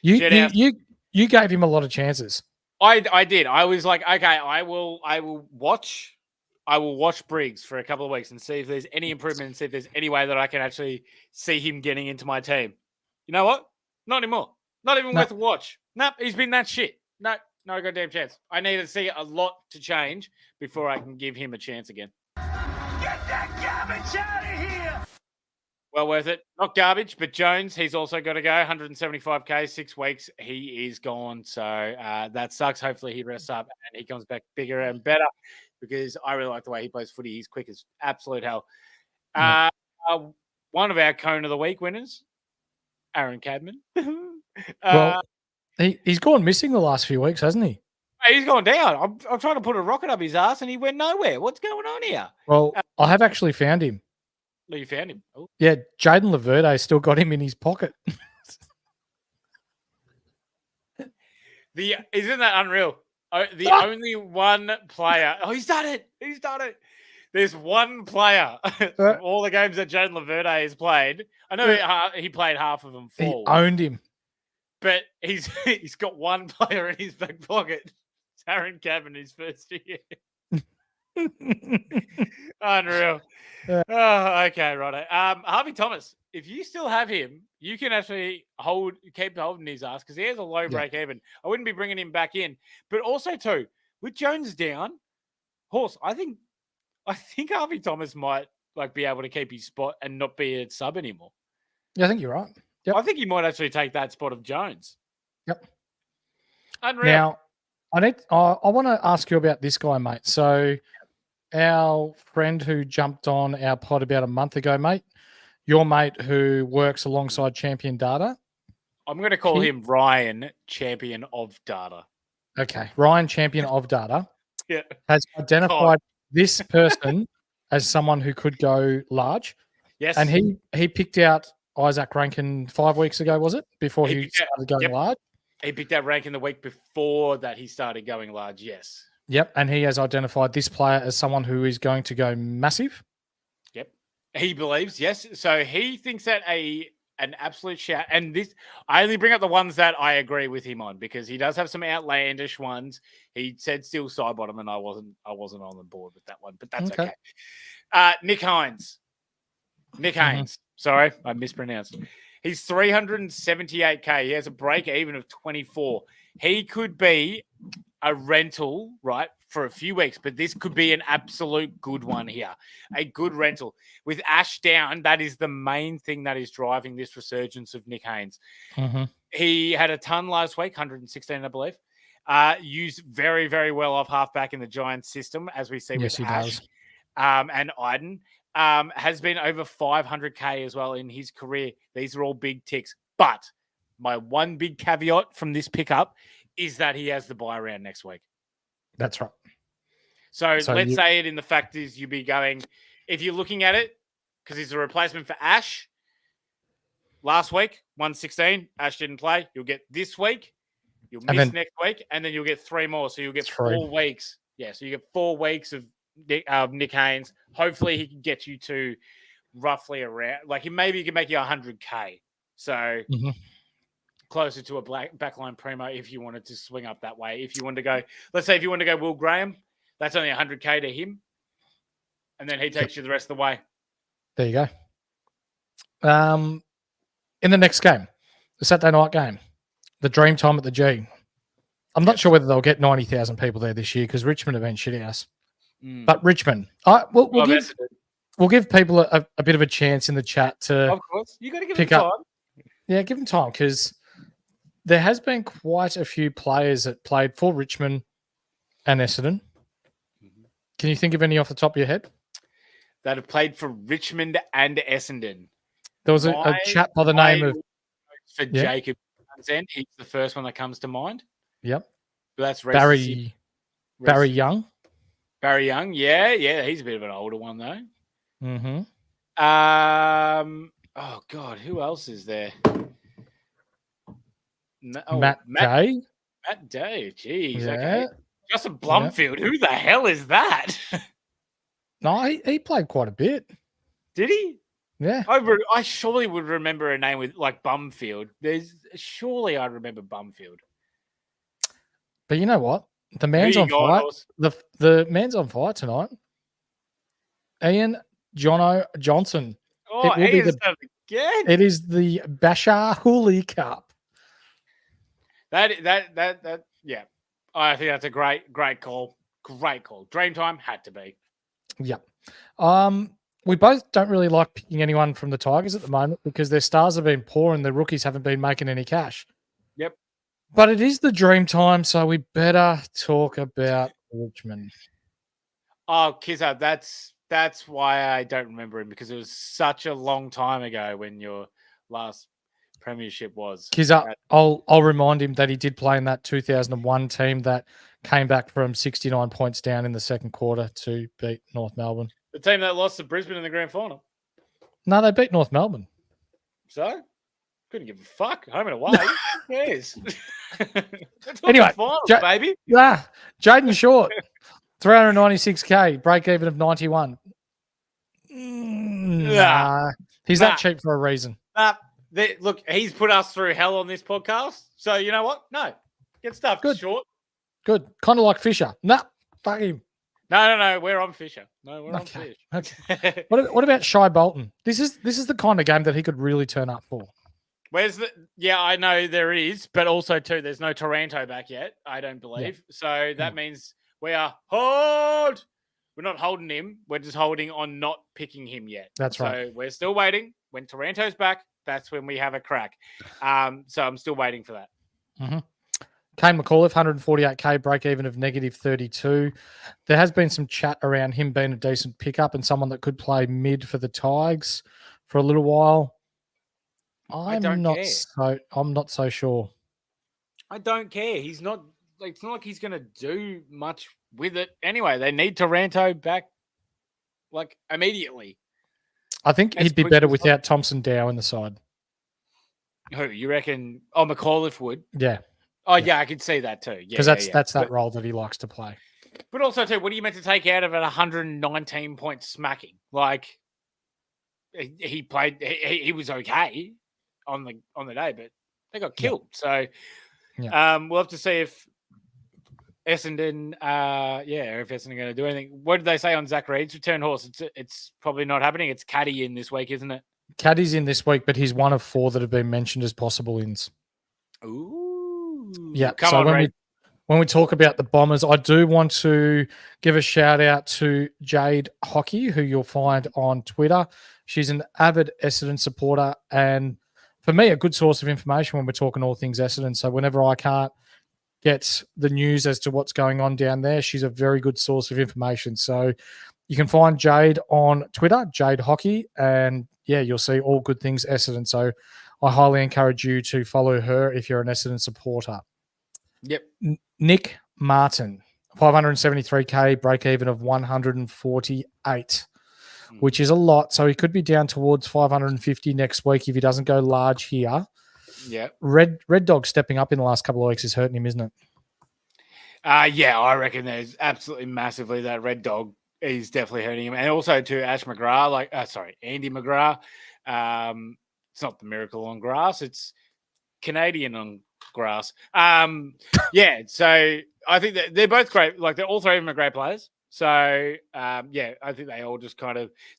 You gave him a lot of chances. I did. I was like, okay, I will watch Briggs for a couple of weeks and see if there's any improvement and see if there's any way that I can actually see him getting into my team. You know what? Not anymore. Not even worth a watch. Nope, he's been that shit. No goddamn chance. I need to see a lot to change before I can give him a chance again. Get that garbage out of here! Well worth it. Not garbage, but Jones, he's also got to go. 175k, 6 weeks. He is gone. So that sucks. Hopefully he rests up and he comes back bigger and better because I really like the way he plays footy. He's quick as absolute hell. One of our Cone of the Week winners, Aaron Cadman. Well, he's gone missing the last few weeks, hasn't he? He's gone down. I'm trying to put a rocket up his ass and he went nowhere. What's going on here? Well, I have actually found him. Oh, you found him? Oh. Yeah, Jaden Laverde still got him in his pocket. Isn't that unreal? The only one player. Oh, he's done it. He's done it. There's one player from all the games that Jaden Laverde has played. I know he played half of them forward. He owned him. But he's got one player in his back pocket. It's Aaron Cadman, his first year. Unreal. Oh, okay, righto. Harvey Thomas, if you still have him, you can actually keep holding his ass because he has a low break even. I wouldn't be bringing him back in. But also, too, with Jones down, Horse, I think Harvey Thomas might be able to keep his spot and not be a sub anymore. Yeah, I think you're right. Yep. I think he might actually take that spot of Jones. Yep. Unreal. Now, I want to ask you about this guy, mate. So, our friend who jumped on our pod about a month ago, mate, your mate who works alongside Champion Data. I'm going to call him Ryan, Champion of Data. Okay, Ryan, Champion of Data, has identified this person as someone who could go large. Yes. And he picked out Isaac Rankin 5 weeks ago, was it? Before he started going large? He picked out Rankin the week before that he started going large, yes. Yep, and he has identified this player as someone who is going to go massive. Yep, he believes, yes. So he thinks that an absolute shout. And this, I only bring up the ones that I agree with him on because he does have some outlandish ones. He said still side bottom, and I wasn't on the board with that one, but that's okay. Nick Hines. Sorry, I mispronounced. He's 378k. He has a break even of 24. He could be a rental, right, for a few weeks, but this could be an absolute good one here. A good rental. With Ash down, that is the main thing that is driving this resurgence of Nick Haynes. Mm-hmm. He had a ton last week, 116, I believe. Used very, very well off halfback in the Giants system, as we see with Ash. And Iden. Has been over 500k as well in his career. These are all big ticks. But my one big caveat from this pickup is that he has the bye round next week. That's right. So let's say it in the fact is you'd be going, if you're looking at it, because he's a replacement for Ash. Last week, 116. Ash didn't play. You'll get this week. You'll miss next week. And then you'll get 3 more. So you'll get 4 weeks. Yeah, so you get 4 weeks of Nick Haynes. Hopefully he can get you to roughly around, maybe he can make you 100k. So closer to a backline primo if you wanted to swing up that way. If you want to go, let's say if you want to go Will Graham, that's only 100k to him. And then he takes you the rest of the way. There you go. In the next game, the Saturday night game, the Dream Time at the G. I'm not sure whether they'll get 90,000 people there this year because Richmond have been shit house. But Richmond, we'll give people a bit of a chance in the chat to. Of course, you got to give them time. Yeah, give them time because there has been quite a few players that played for Richmond and Essendon. Can you think of any off the top of your head? That have played for Richmond and Essendon. There was a chap by the name of Jacob. He's the first one that comes to mind. Yep. But that's Barry Young. Barry Young, yeah, he's a bit of an older one though. Mm-hmm. Oh God, who else is there? Matt Day. Matt Day, jeez. Yeah. Okay. Justin Blumfield, who the hell is that? No, he played quite a bit. Did he? Yeah. I surely would remember a name with like Bumfield. Surely I remember Bumfield. But you know what? The man's on fire. The man's on fire tonight. Ian Johnson. Oh, Ian's done it again. It is the Bashar Hooley Cup. That yeah. I think that's a great call. Great call. Dreamtime had to be. Yeah. We both don't really like picking anyone from the Tigers at the moment because their stars have been poor and their rookies haven't been making any cash. Yep. But it is the dream time, so we better talk about Richmond. Oh, Kizza, that's why I don't remember him because it was such a long time ago when your last premiership was. Kizza, I'll remind him that he did play in that 2001 team that came back from 69 points down in the second quarter to beat North Melbourne. The team that lost to Brisbane in the grand final. No, they beat North Melbourne. So? Couldn't give a fuck. Home and away. Who cares? Anyway, finals, baby. Yeah, Jaden Short, 396k, break even of 91. Nah, he's that cheap for a reason. Look, he's put us through hell on this podcast. So you know what? No, get stuffed. Good. Short. Good. Kind of like Fisher. Nah, fuck him. No. We're on Fisher. No, we're on Fish. Okay. What about Shai Bolton? This is the kind of game that he could really turn up for. Where's the? Yeah, I know there is, but also too, there's no Taranto back yet. I don't believe. Yeah. So that means we are hold. We're not holding him. We're just holding on not picking him yet. That's right. So we're still waiting. When Taranto's back, that's when we have a crack. So I'm still waiting for that. Mm-hmm. Kane McAuliffe, 148k, break even of -32. There has been some chat around him being a decent pickup and someone that could play mid for the Tigers for a little while. I'm not so sure. I don't care. He's not like it's not like he's going to do much with it anyway. They need Taranto back like immediately. I think he'd be better without Thompson Dow in the side. Who you reckon? Oh, McAuliffe would. Yeah. Oh yeah, I could see that too. Yeah, because that's that role that he likes to play. But also too, what are you meant to take out of an 119 point smacking? Like he played, he was okay on the day, but they got killed. So we'll have to see if Essendon, if Essendon are going to do anything. What did they say on Zach Reed's return horse? It's probably not happening. It's Caddy in this week, isn't it? Caddy's in this week, but he's one of 4 that have been mentioned as possible ins. Ooh. Yeah. When we talk about the Bombers, I do want to give a shout out to Jade Hockey, who you'll find on Twitter. She's an avid Essendon supporter and for me, a good source of information when we're talking all things Essendon. So whenever I can't get the news as to what's going on down there, she's a very good source of information. So you can find Jade on Twitter, Jade Hockey, and you'll see all good things Essendon. So I highly encourage you to follow her if you're an Essendon supporter. Yep. Nick Martin, 573k, break even of 148, which is a lot. So he could be down towards 550 next week if he doesn't go large here. Yeah. Red Dog stepping up in the last couple of weeks is hurting him, isn't it? I reckon there's absolutely massively that Red Dog is definitely hurting him. And also to Andy McGrath. It's not the Miracle on Grass. It's Canadian on grass. So I think that they're both great. Like all 3 of them are great players. So, yeah, I think they all just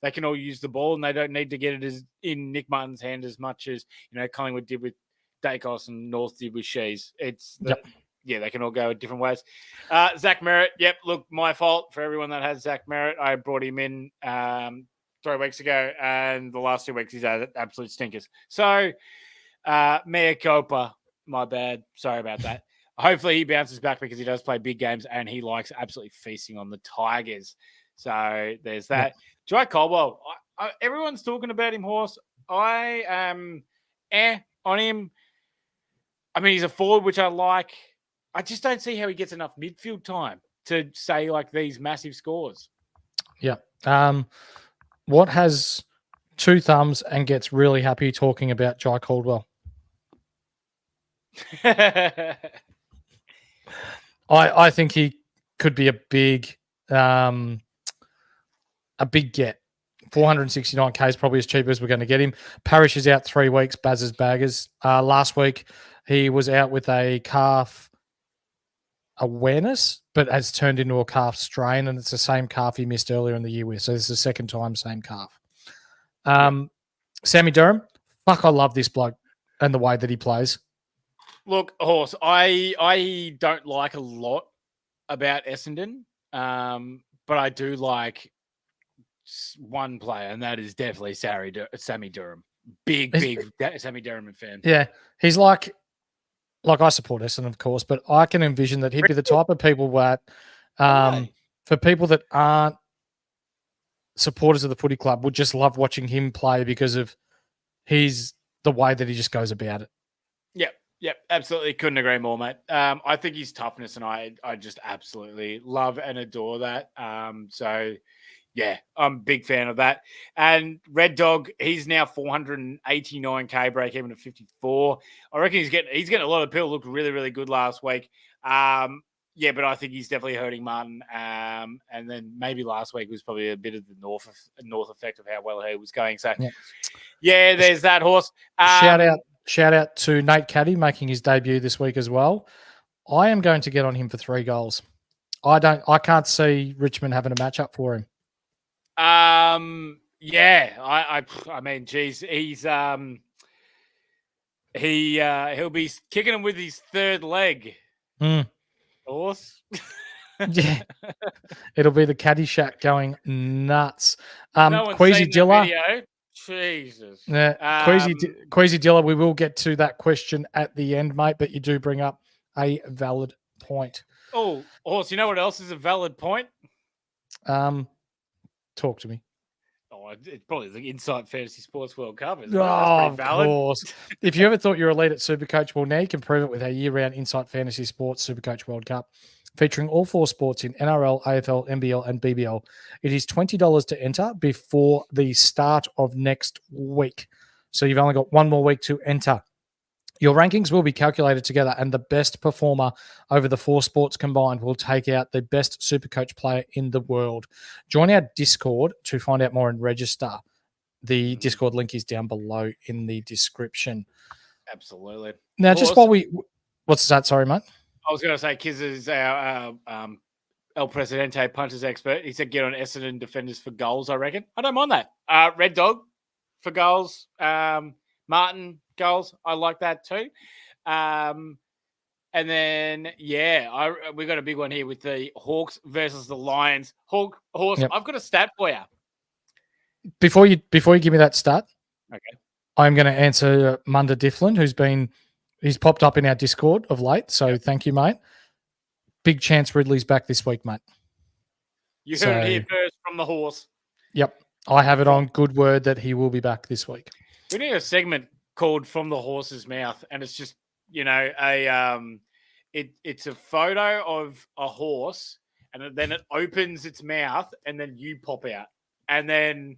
they can all use the ball and they don't need to get it in Nick Martin's hand as much as, Collingwood did with Dacos and North did with Shees. Yeah, they can all go different ways. Zach Merritt, yep, look, my fault for everyone that has Zach Merritt. I brought him in 3 weeks ago, and the last 2 weeks he's had absolute stinkers. So, mea culpa, my bad. Sorry about that. Hopefully he bounces back because he does play big games and he likes absolutely feasting on the Tigers. So there's that. Jai Caldwell, everyone's talking about him, Horse. I am on him. I mean, he's a forward, which I like. I just don't see how he gets enough midfield time to say like these massive scores. Yeah. What has 2 thumbs and gets really happy talking about Jai Caldwell? I think he could be a big get. 469k is probably as cheap as we're going to get him. Parrish is out 3 weeks. Baz's baggers. Last week he was out with a calf awareness, but has turned into a calf strain, and it's the same calf he missed earlier in the year with. So this is the second time, same calf. Sammy Durham, fuck, I love this bloke and the way that he plays. Look, Horse, I don't like a lot about Essendon, but I do like one player, and that is definitely Sammy Durham. Big Sammy Durham fan. Yeah, he's like I support Essendon, of course, but I can envision that he'd be the type of people that, for people that aren't supporters of the footy club, would just love watching him play because of the way that he just goes about it. Yep, absolutely. Couldn't agree more, mate. I think his toughness, and I just absolutely love and adore that. So, yeah, I'm a big fan of that. And Red Dog, he's now 489k break even at 54. I reckon he's getting a lot of people. Looked really, really good last week. Yeah, but I think he's definitely hurting Martin. And then maybe last week was probably a bit of the North effect of how well he was going. So, yeah there's that, Horse. Shout out to Nate Caddy making his debut this week as well. I am going to get on him for 3 goals. I can't see Richmond having a matchup for him. Yeah, I mean, geez, he's he'll be kicking him with his third leg. Horse. Yeah, it'll be the Caddyshack going nuts. No one's Queasy seen the Dilla. video. Jesus. Queasy Dilla, we will get to that question at the end, mate, but you do bring up a valid point. Oh, Horse, you know what else is a valid point? Talk to me. Oh, it's probably the Insight Fantasy Sports World Cup. Isn't Oh, it? That's of pretty valid. course. If you ever thought you were elite at Supercoach, well, now you can prove it with our year-round Insight Fantasy Sports Supercoach World Cup, featuring all 4 sports in NRL, AFL, NBL, and BBL. It is $20 to enter before the start of next week. So you've only got 1 more week to enter. Your rankings will be calculated together, and the best performer over the 4 sports combined will take out the best Supercoach player in the world. Join our Discord to find out more and register. The Discord link is down below in the description. Absolutely. Now, just while what's that? Sorry, mate. I was going to say, Kiz is our El Presidente punters expert. He said get on Essendon defenders for goals, I reckon. I don't mind that. Red Dog for goals. Martin goals. I like that too. And then, we got a big one here with the Hawks versus the Lions. Horse, yep. I've got a stat for you. Before you give me that stat, okay, I'm going to answer Munda Difflin, he's popped up in our Discord of late. So thank you, mate. Big chance Ridley's back this week, mate. You heard it here first from the Horse. Yep. I have it on good word that he will be back this week. We need a segment called From the Horse's Mouth, and it's just, it's a photo of a horse, and then it opens its mouth, and then you pop out, and then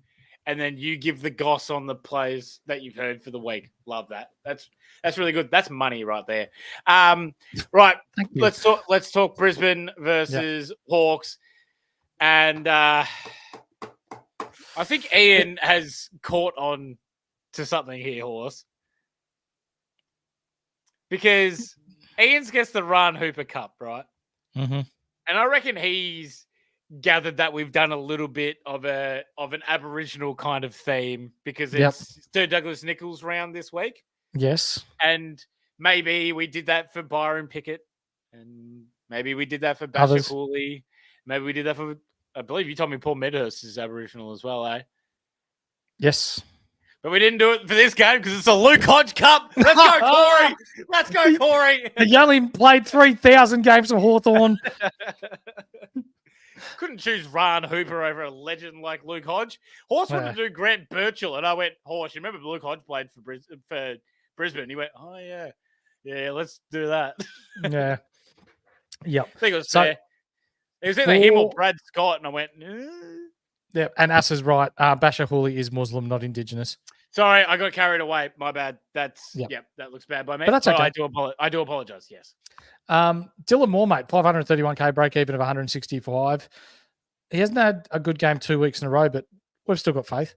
you give the goss on the plays that you've heard for the week. Love that. That's really good. That's money right there. Right. Let's talk Brisbane versus Hawks, and I think Ian has caught on to something here, Horse, because Ian's gets the Run Hooper Cup, right? Mm-hmm. And I reckon he's gathered that we've done a little bit of an Aboriginal kind of theme because it's Sir Douglas Nichols round this week. Yes. And maybe we did that for Byron Pickett, and maybe we did that for Basher Cooley. Maybe we did that for, I believe you told me Paul Medhurst is Aboriginal as well, eh? Yes. But we didn't do it for this game because it's a Luke Hodge Cup. Let's go, Corey. Let's go, Corey. He only played 3,000 games for Hawthorn. Couldn't choose Ron Hooper over a legend like Luke Hodge. Horse wanted to do Grant Birchall, and I went, Horse, you remember Luke Hodge played for Brisbane? He went, oh, yeah. Yeah, let's do that. Yeah. Yep. I think it was fair. It was either him or Brad Scott, and I went, yeah, and Asa's right. Basher Hooley is Muslim, not Indigenous. Sorry, I got carried away. My bad. That looks bad by me. But that's okay. I do apologize, yes. Dylan Moore, mate, 531k break even of 165. He hasn't had a good game 2 weeks in a row, but we've still got faith.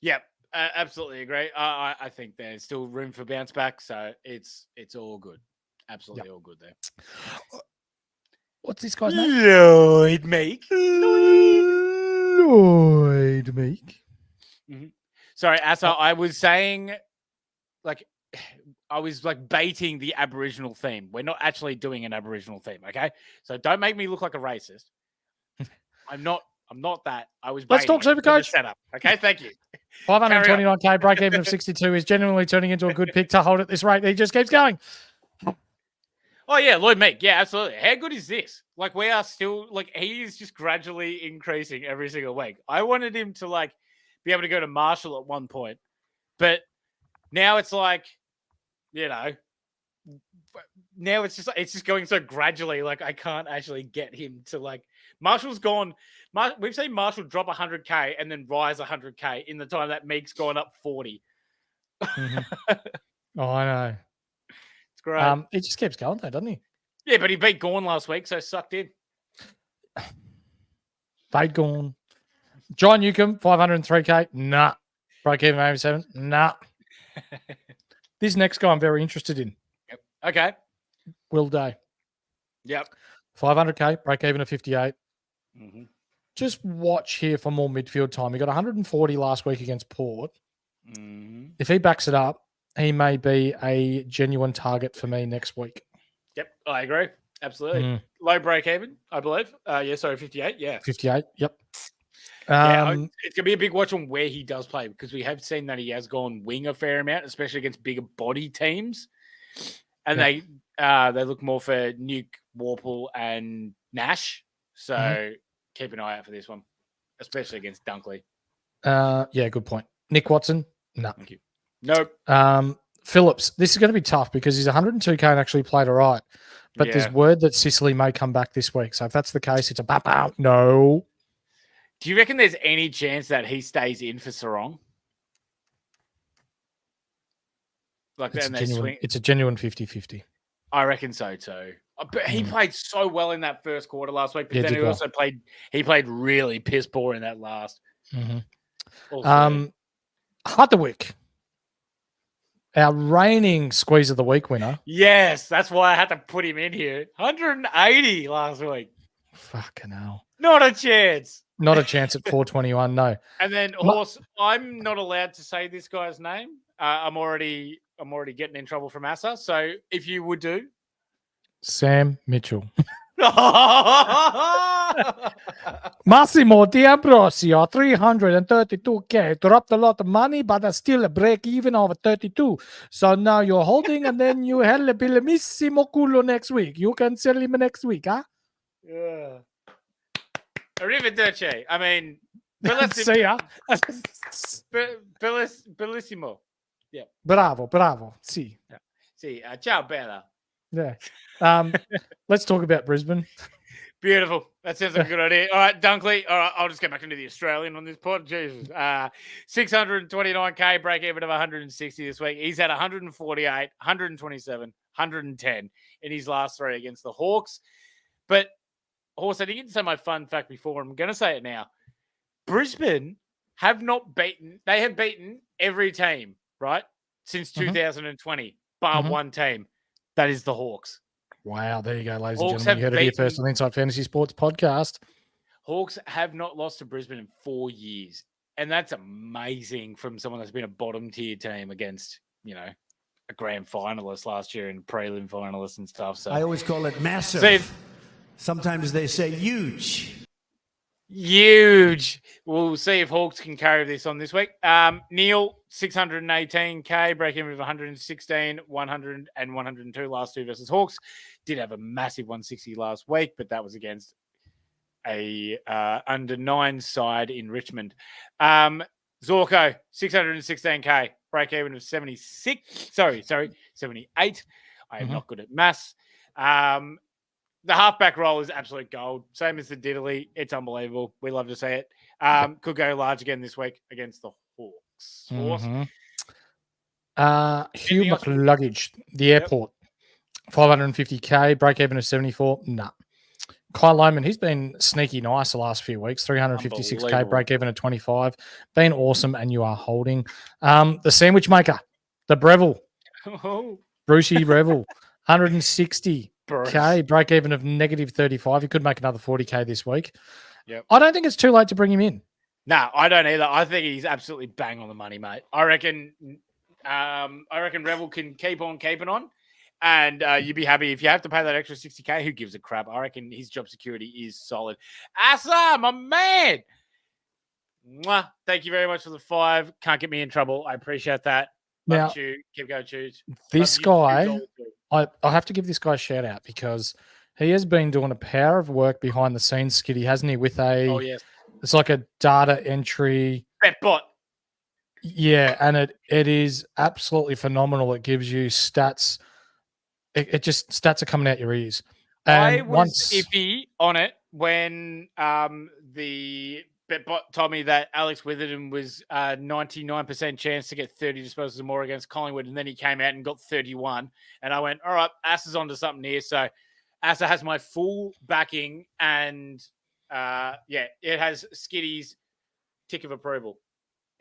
Yep, absolutely agree. I think there's still room for bounce back, so it's all good. Absolutely all good there. What's this guy's name? Lloyd Meek. Lloyd Meek. Mm-hmm. Sorry, Asa, I was saying, I was baiting the Aboriginal theme. We're not actually doing an Aboriginal theme, okay? So don't make me look like a racist. I'm not that. I was. Let's talk Supercoach. Setup. Okay, thank you. 529k break even of 62 is genuinely turning into a good pick to hold at this rate. He just keeps going. Oh yeah, Lloyd Meek. Yeah, absolutely. How good is this? We are still he is just gradually increasing every single week. I wanted him to be able to go to Marshall at one point, but now it's now it's just going so gradually. I can't actually get him to Marshall's gone. We've seen Marshall drop 100k and then rise 100k in the time that Meek's gone up 40. Mm-hmm. Oh, I know. It's great. He just keeps going though, doesn't he? Yeah, but he beat Gawn last week, so sucked in. Fade Gawn. John Newcomb, 503k. Nah. Break even 87. Nah. This next guy I'm very interested in. Yep. Okay. Will Day. Yep. 500k, break even of 58. Mm-hmm. Just watch here for more midfield time. He got 140 last week against Port. Mm-hmm. If he backs it up, he may be a genuine target for me next week. Yep, I agree. Absolutely. Low break even, I believe. 58. Yeah. 58. Yep. It's going to be a big watch on where he does play because we have seen that he has gone wing a fair amount, especially against bigger body teams. And they look more for Nuke, Warple, and Nash. So keep an eye out for this one, especially against Dunkley. Yeah, good point. Nick Watson? No. Thank you. Nope. Phillips, this is going to be tough because he's 102k and actually played all right. But there's word that Sicily may come back this week. So if that's the case, it's a bap. No. Do you reckon there's any chance that he stays in for Sarong? It's a genuine 50-50. I reckon so too. But he played so well in that first quarter last week. But then he also played really piss poor in that last. Mm-hmm. Hardwick, our reigning squeeze of the week winner. Yes, that's why I had to put him in here. 180 last week. Fucking hell. Not a chance. Not a chance at 421, no. And then Horse, I'm not allowed to say this guy's name. I'm already getting in trouble from Asa. So if you would do. Sam Mitchell. Massimo D'Ambrosio, 332k. Dropped a lot of money, but still a break even of 32. So now you're holding, and then you hell bellissimo culo next week. You can sell him next week, huh? Yeah. Arrivederci. I mean, see ya. Bellissimo. Yeah. Bravo. See. Yeah. See. Ciao, Bella. Yeah. Let's talk about Brisbane. Beautiful. That sounds like a good idea. All right, Dunkley. All right, I'll just get back into the Australian on this pod. Jesus. 629k, break even of 160 this week. He's had 148, 127, 110 in his last three against the Hawks. But, Horse, I didn't say my fun fact before. I'm going to say it now. Brisbane have not beaten. They have beaten every team, right, since 2020, bar one team. That is the Hawks. Wow, there you go, ladies and gentlemen. You heard it here first on the Inside Fantasy Sports podcast. Hawks have not lost to Brisbane in 4 years. And that's amazing from someone that's been a bottom tier team against, a grand finalist last year and prelim finalists and stuff. So I always call it massive. Sometimes they say huge. Huge. We'll see if Hawks can carry this on this week. Neil, 618K, break even of 116, 100 and 102 last two versus Hawks. Did have a massive 160 last week, but that was against a under 9 side in Richmond. Zorko, 616K, break even of 78. I am not good at maths. The halfback role is absolute gold. Same as the Diddley. It's unbelievable. We love to see it. Could go large again this week against the Hawks. Hugh McLuggage, the airport, 550K, break even of 74. Nah. Kyle Lohman, he's been sneaky nice the last few weeks, 356K, break even of 25. Been awesome, and you are holding. The sandwich maker, the Breville, Brucey Breville, 160K, break even of negative 35. He could make another 40K this week. Yep. I don't think it's too late to bring him in. No, I don't either. I think he's absolutely bang on the money, mate. I reckon Revel can keep on keeping on. And you'd be happy if you have to pay that extra 60K. Who gives a crap? I reckon his job security is solid. Asa, my man. Mwah. Thank you very much for the 5. Can't get me in trouble. I appreciate that. Now, Love you. Keep going, choose. This guy, I have to give this guy a shout out because he has been doing a power of work behind the scenes, Skiddy, hasn't he? With it's like a data entry. BetBot. Yeah, and it is absolutely phenomenal. It gives you stats. It just stats are coming out your ears. And I was iffy on it when the BetBot told me that Alex Witherden was 99% chance to get 30 disposals or more against Collingwood, and then he came out and got 31. And I went, all right, Ass is onto something here. So Asa has my full backing, and it has Skiddy's tick of approval.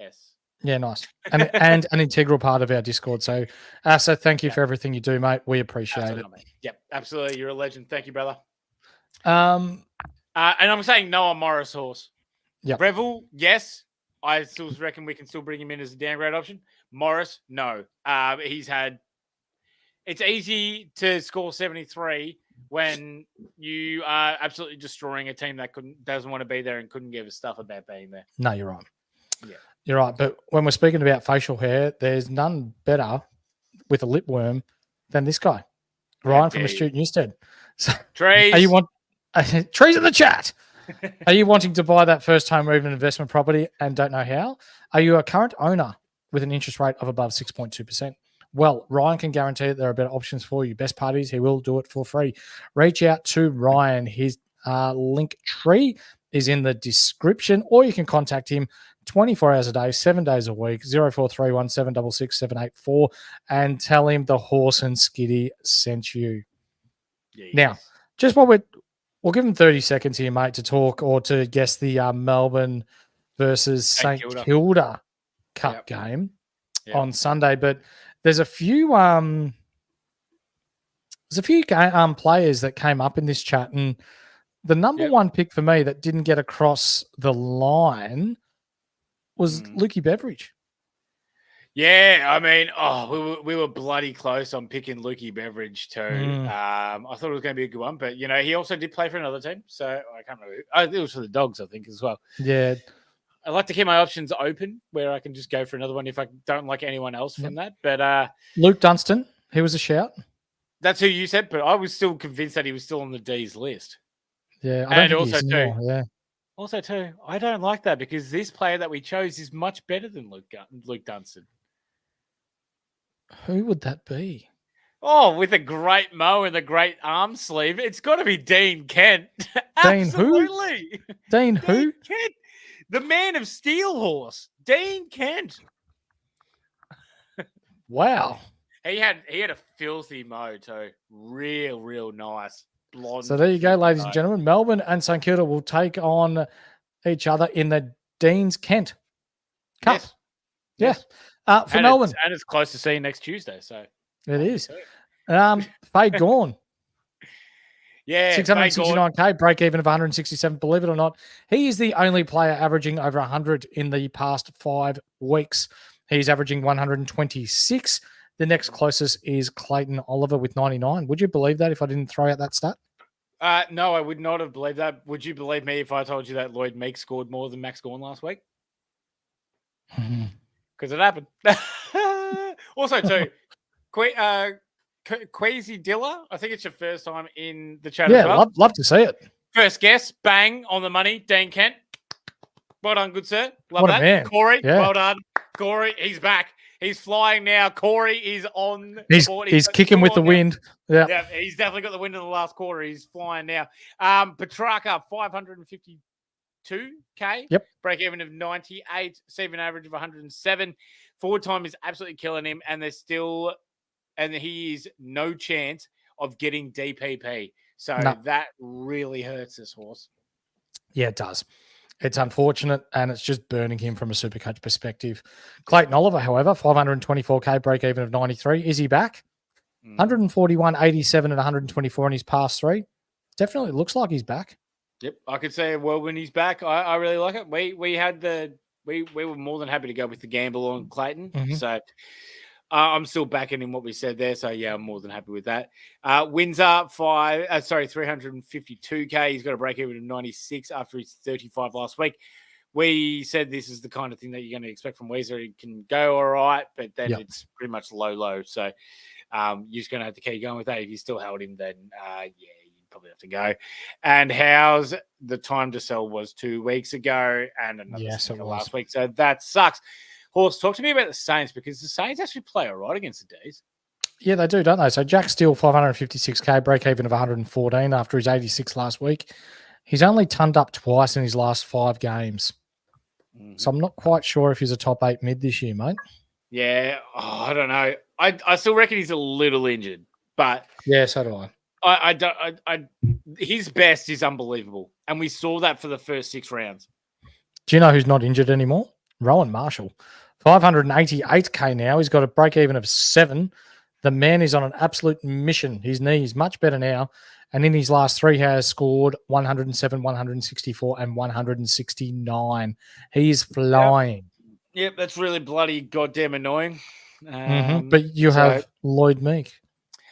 Yes. Yeah, nice. And an integral part of our Discord. So, Asa, thank you for everything you do, mate. We appreciate it. Mate. Yep, absolutely. You're a legend. Thank you, brother. And I'm saying no on Morris Horse. Yep. Revel, yes. I still reckon we can still bring him in as a downgrade option. Morris, no. It's easy to score 73 when you are absolutely destroying a team that doesn't want to be there and couldn't give a stuff about being there. No, you're right. Yeah. You're right. But when we're speaking about facial hair, there's none better with a lip worm than this guy, Ryan from Astute Newstead. So, Trees. Trees in the chat. Are you wanting to buy that first home or even investment property and don't know how? Are you a current owner with an interest rate of above 6.2%? Well, Ryan can guarantee that there are better options for you. Best parties, he will do it for free. Reach out to Ryan. His link tree is in the description, or you can contact him 24 hours a day, 7 days a week, 0431 766 784, and tell him the Horse and Skiddy sent you. Yes. Now, just while we'll give him 30 seconds here, mate, to talk or to guess the Melbourne versus St Kilda Cup game on Sunday. But there's a few players that came up in this chat, and the number one pick for me that didn't get across the line was Lukey Beveridge. Yeah, I mean, we were bloody close on picking Lukey Beveridge too. I thought it was going to be a good one, but he also did play for another team, so I can't remember. It was for the Dogs, I think, as well. Yeah, I like to keep my options open where I can just go for another one if I don't like anyone else from that. But Luke Dunstan, he was a shout. That's who you said, but I was still convinced that he was still on the D's list. Yeah, I don't think also too. Yeah. Also, too, I don't like that because this player that we chose is much better than Luke Dunstan. Who would that be? Oh, with a great mo and a great arm sleeve, it's got to be Dean Kent. Dean Absolutely. who? Dean who? Kent, the man of Steel Horse, Dean Kent. Wow. He had a filthy mo too. Real nice. Blonde. So there you go, ladies and gentlemen. Melbourne and St Kilda will take on each other in the Deans Kent Cup. Yes. Yeah. For Melbourne. It's close to seeing next Tuesday. So it is. Faye Gawn. Yeah, 669k, break even of 167. Believe it or not, he is the only player averaging over 100 in the past 5 weeks. He's averaging 126. The next closest is Clayton Oliver with 99. Would you believe that if I didn't throw out that stat? No, I would not have believed that. Would you believe me if I told you that Lloyd Meek scored more than Max Gawn last week? Because it happened. Also, too, Queasy Dilla, I think it's your first time in the chat as well. Yeah, love to see it. First guess, bang, on the money, Dean Kent. Well done, good sir. Love What that. a man. Corey, Yeah. well done. Corey, he's back. He's flying now. Corey is on the board. He's kicking with the wind. Yeah. Yeah, he's definitely got the wind in the last quarter. He's flying now. Petrarca, 552K. Yep. Break even of 98. Seven average of 107. Forward time is absolutely killing him, and he is no chance of getting DPP. So that really hurts this horse. Yeah, it does. It's unfortunate, and it's just burning him from a Supercoach perspective. Clayton Oliver, however, 524k, break even of 93. Is he back? 141, 87, and 124 in his past 3. Definitely looks like he's back. Yep, I could say, well, when he's back, I really like it. We were more than happy to go with the gamble on Clayton. So I'm still backing in what we said there. So yeah, I'm more than happy with that. Windsor 352k. He's got a break even of 96 after his 35 last week. We said this is the kind of thing that you're going to expect from Weezer. He can go all right, but then it's pretty much low. So you're just going to have to keep going with that. If you still held him, then you probably have to go. And Howe's the time to sell was 2 weeks ago, and another last week. So that sucks. Horse, talk to me about the Saints, because the Saints actually play all right against the D's. Yeah, they do, don't they? So Jack Steele, 556k, break even of 114 after his 86 last week. He's only turned up twice in his last 5 games. So I'm not quite sure if he's a top 8 mid this year, mate. Yeah, I don't know. I still reckon he's a little injured, but yeah, so do I. His best is unbelievable, and we saw that for the first 6 rounds. Do you know who's not injured anymore? Rowan Marshall, 588k now. He's got a break even of 7. The man is on an absolute mission. His knee is much better now, and in his last 3 has scored 107, 164, and 169. He is flying. Yep, that's really bloody goddamn annoying. But you have Lloyd Meek.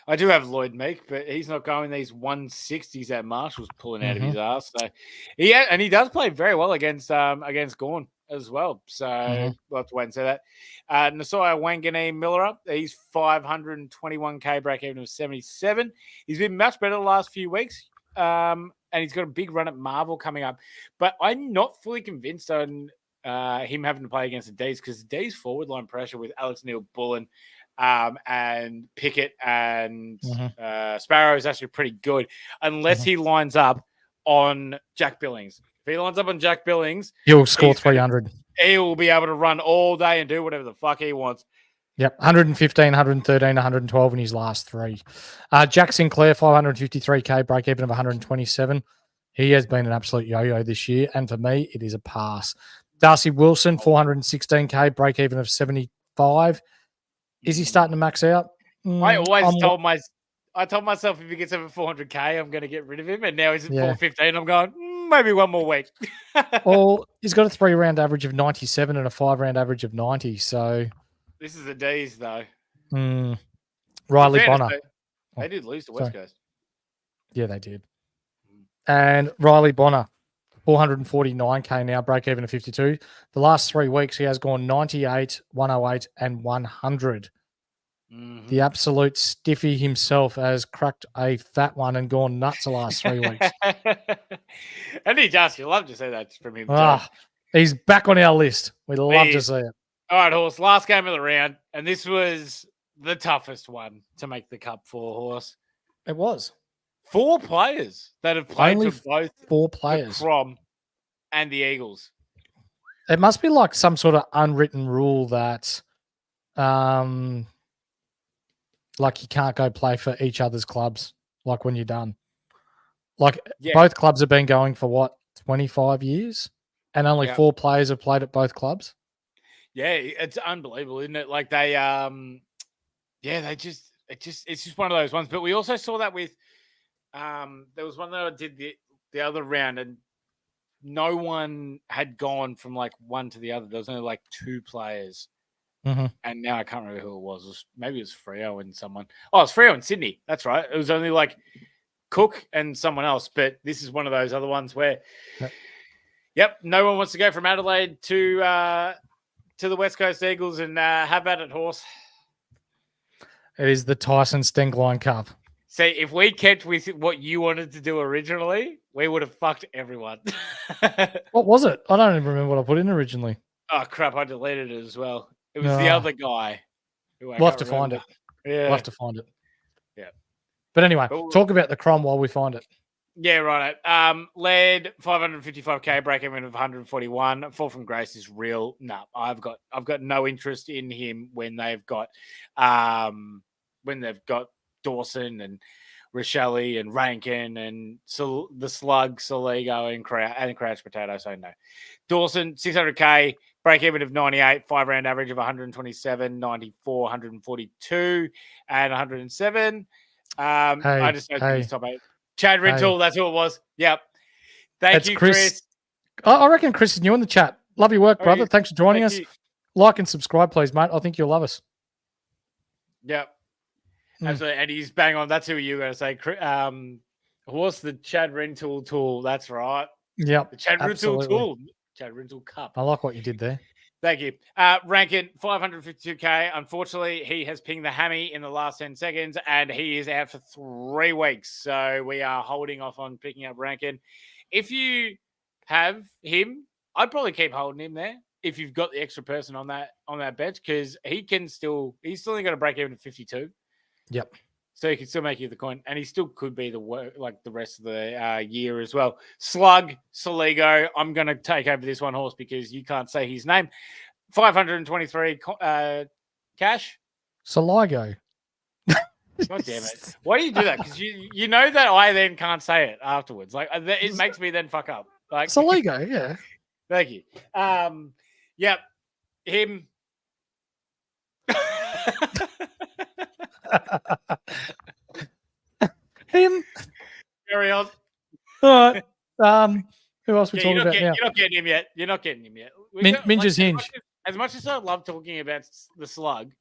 I do have Lloyd Meek, but he's not going these 160s that Marshall's pulling out of his ass. So he does play very well against Gawn as well. So we'll have to wait and see that. Nasai Wangani Miller, he's 521k, break even of 77. He's been much better the last few weeks. And he's got a big run at Marvel coming up. But I'm not fully convinced on him having to play against the D's, because the D's forward line pressure with Alex Neil-Bullen and Pickett and Sparrow is actually pretty good, unless he lines up on Jack Billings. If he lines up on Jack Billings, he'll score 300. He will be able to run all day and do whatever the fuck he wants. Yep, 115, 113, 112 in his last 3. Jack Sinclair, 553k, break even of 127. He has been an absolute yo-yo this year, and for me, it is a pass. Darcy Wilson, 416k, break even of 75. Is he starting to max out? I told myself if he gets over 400k, I'm going to get rid of him, and now he's at 415. I'm going, maybe one more week. Well, he's got a 3-round average of 97 and a 5-round average of 90. So this is the D's, though. Riley Bonner. They did lose to West Coast. Yeah, they did. And Riley Bonner, 449k now, break even of 52. The last 3 weeks, he has gone 98, 108, and 100. The absolute stiffy himself has cracked a fat one and gone nuts the last 3 weeks. And he does. You love to see that from him. He's back on our list. We'd love to see it. All right, Horse. Last game of the round, and this was the toughest one to make the cup for, Horse. It was. 4 players that have played Only for both 4 players, the Crom and the Eagles. It must be like some sort of unwritten rule that, like you can't go play for each other's clubs. Like when you're done, like both clubs have been going for what, 25 years, and only 4 players have played at both clubs. Yeah, it's unbelievable, isn't it? Like it's just one of those ones. But we also saw that with There was one that I did the other round, and no one had gone from like one to the other. There was only like 2 players. Mm-hmm. And now I can't remember who it was. Maybe it was Freo and someone. Oh, it's Freo and Sydney. That's right. It was only like Cook and someone else. But this is one of those other ones where, yep, no one wants to go from Adelaide to the West Coast Eagles and have at it, Horse. It is the Tyson Stengline Cup. See, if we kept with what you wanted to do originally, we would have fucked everyone. What was it? I don't even remember what I put in originally. Oh, crap. I deleted it as well. It was the other guy. We'll have to find it. Yeah. We'll have to find it. Yeah. But anyway, talk about the Crom while we find it. Yeah, right. Led 555k, break even of 141. Fall from grace is real. No, I've got no interest in him when they've got Dawson and Rochelle and Rankin and the Slug, Soligo and Crouch Potato. So no. Dawson 600k. Break even of 98, 5-round average of 127, 94, 142, and 107. I just don't think he's top 8. Chad Rintoul, that's who it was. Yep. Thank you, Chris. I reckon Chris is new in the chat. Love your work, brother. Thanks for joining us. Like and subscribe, please, mate. I think you'll love us. Yep. Absolutely. And he's bang on. That's who you were going to say. What's the Chad Rintoul tool? That's right. Yep. The Chad Rintoul tool. Chad Rintoul Cup. I like what you did there. Thank you. Rankin, 552k. Unfortunately, he has pinged the hammy in the last 10 seconds, and he is out for 3 weeks. So we are holding off on picking up Rankin. If you have him, I'd probably keep holding him there if you've got the extra person on that bench, because he's still only got to break even at 52. Yep. So he can still make you the coin, and he still could be the rest of the year as well. Slug, Soligo, I'm going to take over this one, Horse, because you can't say his name. 523 cash. Soligo. God damn it. Why do you do that? Because you know that I then can't say it afterwards. Like, it makes me then fuck up. Like Soligo, yeah. Thank you. Yep. Him. Him. Carry on. All right. Who else we talking about now? You're not getting him yet. You're not getting him yet. Minge's Hinge. As much as I love talking about the Slug,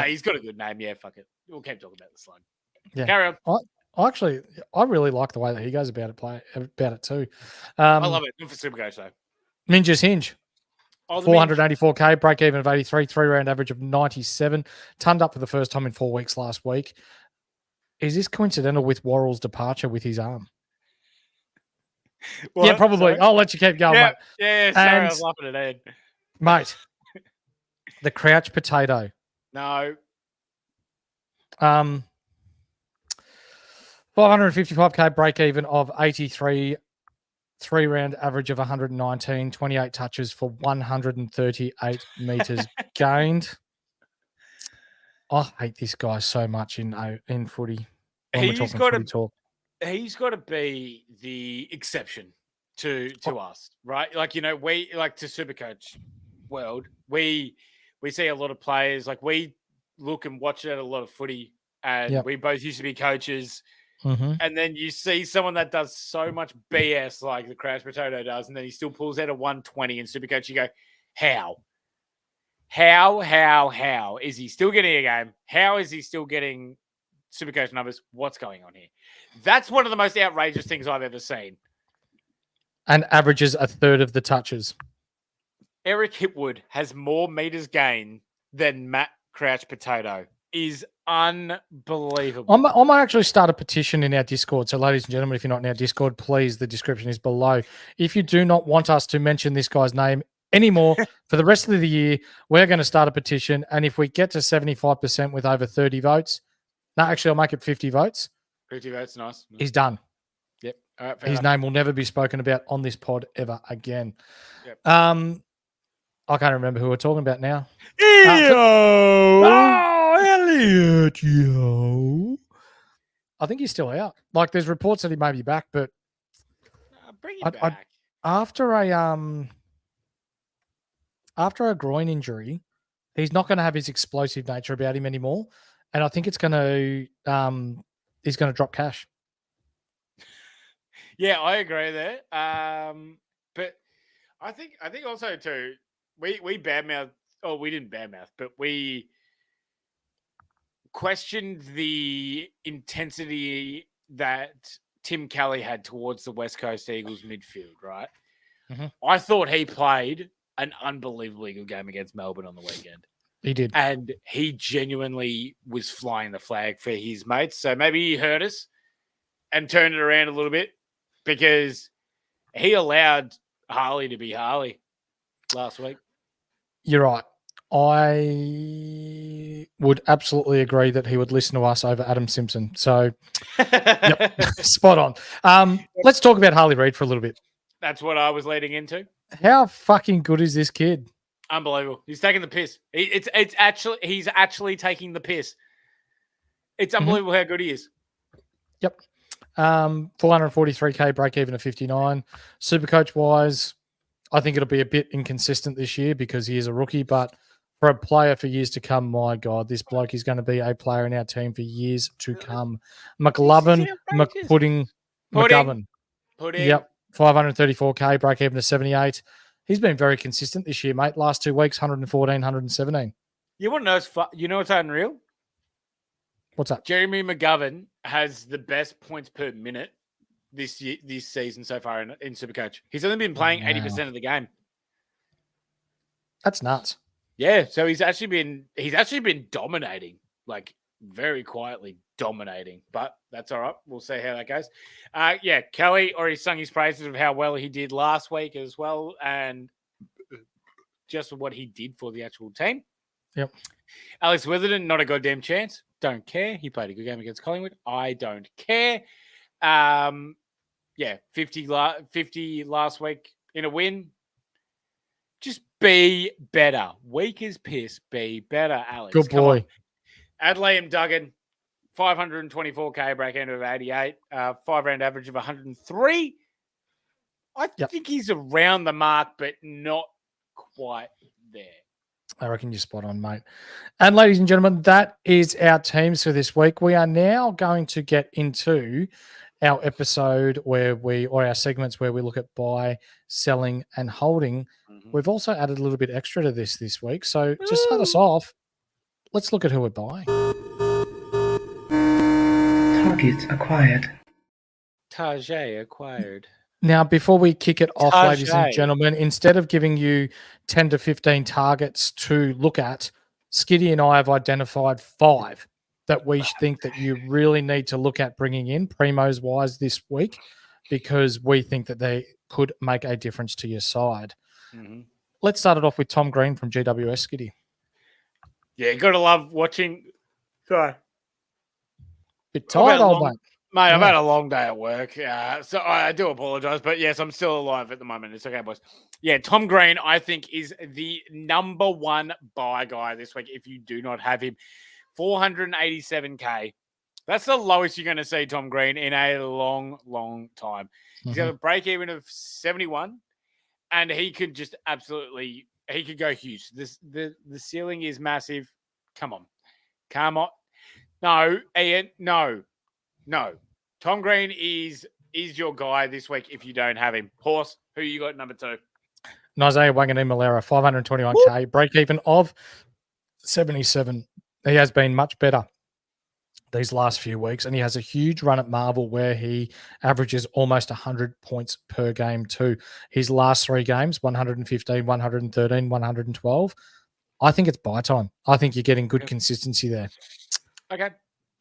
he's got a good name. Yeah, fuck it. We'll keep talking about the Slug. Yeah. Carry on. I really like the way that he goes about it too. I love it. Good for Supercoach though. Minge's Hinge. 484k, break even of 83, 3-round average of 97. Turned up for the first time in 4 weeks last week. Is this coincidental with Worrell's departure with his arm? What? Yeah, probably. Sorry? I'll let you keep going, mate. Yeah, sorry, I was laughing at Ed. Mate, the Crouch Potato. No. 555k, break even of 83, 3-round average of 119, 28 touches for 138 meters gained. I hate this guy so much in footy. He's got to be the exception to us, right? Like, we like to Supercoach world. We see a lot of players, like we look and watch at a lot of footy, and we both used to be coaches. Mm-hmm. And then you see someone that does so much BS like the Crouch Potato does, and then he still pulls out a 120 in Supercoach. You go, how? How is he still getting a game? How is he still getting Supercoach numbers? What's going on here? That's one of the most outrageous things I've ever seen. And averages a third of the touches. Eric Hipwood has more meters gained than Matt Crouch Potato. Is unbelievable. I might actually start a petition in our Discord. So, ladies and gentlemen, if you're not in our Discord, please, the description is below. If you do not want us to mention this guy's name anymore for the rest of the year, we're going to start a petition. And if we get to 75% with over 30 votes, no, actually, I'll make it 50 votes. 50 votes, nice. He's done. Yep. All right, his name will never be spoken about on this pod ever again. Yep. I can't remember who we're talking about now. Elliot, yo. I think he's still out. Like, there's reports that he may be back, but bring him back. After a groin injury, he's not going to have his explosive nature about him anymore, and I think it's going to he's going to drop cash. Yeah, I agree there. But I think also too, we badmouth. Oh, we didn't badmouth, but we questioned the intensity that Tim Kelly had towards the West Coast Eagles midfield. Right. Mhm. I thought he played an unbelievably good game against Melbourne on the weekend. He did. And he genuinely was flying the flag for his mates. So maybe he heard us and turned it around a little bit because he allowed Harley to be Harley last week. You're right. I would absolutely agree that he would listen to us over Adam Simpson. So, yep, spot on. Let's talk about Harley Reid for a little bit. That's what I was leading into. How fucking good is this kid? Unbelievable. He's taking the piss. He's actually taking the piss. It's unbelievable how good he is. Yep. 443k break even at 59. Supercoach wise, I think it'll be a bit inconsistent this year because he is a rookie, but for a player for years to come, my God, this bloke is going to be a player in our team for years to come. McLovin, McPudding, McGovern. Yep. 534k break even to 78. He's been very consistent this year, mate. Last 2 weeks, 114, 117. You want to know? You know what's unreal? What's that? Jeremy McGovern has the best points per minute this season so far in Supercoach. He's only been playing 80% of the game. That's nuts. Yeah, so he's actually been dominating, like very quietly dominating. But that's all right. We'll see how that goes. Yeah, Kelly already sung his praises of how well he did last week as well, and just what he did for the actual team. Yep. Alex Witherden, not a goddamn chance. Don't care. He played a good game against Collingwood. I don't care. Yeah, 50 last week in a win. Just be better. Weak as piss. Be better, Alex. Good boy. Adelaide and Duggan, 524k break end of 88, 5-round average of 103. I think he's around the mark, but not quite there. I reckon you're spot on, mate. And ladies and gentlemen, that is our teams for this week. We are now going to get into our episode or our segments where we look at buy, selling, and holding. We've also added a little bit extra to this week. So to start us off, let's look at who we're buying. Target acquired. Tajay acquired. Now, before we kick it off, ladies and gentlemen, instead of giving you 10 to 15 targets to look at, Skiddy and I have identified 5 that we think that you really need to look at bringing in primos wise this week because we think that they could make a difference to your side. Let's start it off with Tom Green from GWS, Skiddy. Yeah, you got to love watching. Sorry. Bit tired, old mate. Mate, I've had a long day at work, so I do apologise. But yes, I'm still alive at the moment. It's okay, boys. Yeah, Tom Green, I think, is the number one buy guy this week if you do not have him. 487k. That's the lowest you're going to see Tom Green in a long, long time. He's got a break even of 71, and he could just absolutely go huge. The ceiling is massive. Come on. No, Ian, no. Tom Green is your guy this week if you don't have him. Horse, who you got number 2? Isaiah Wanganeen-Malera, 521k, break even of 77. He has been much better these last few weeks, and he has a huge run at Marvel where he averages almost 100 points per game too. His last 3 games, 115, 113, 112. I think it's buy time. I think you're getting good consistency there. Okay.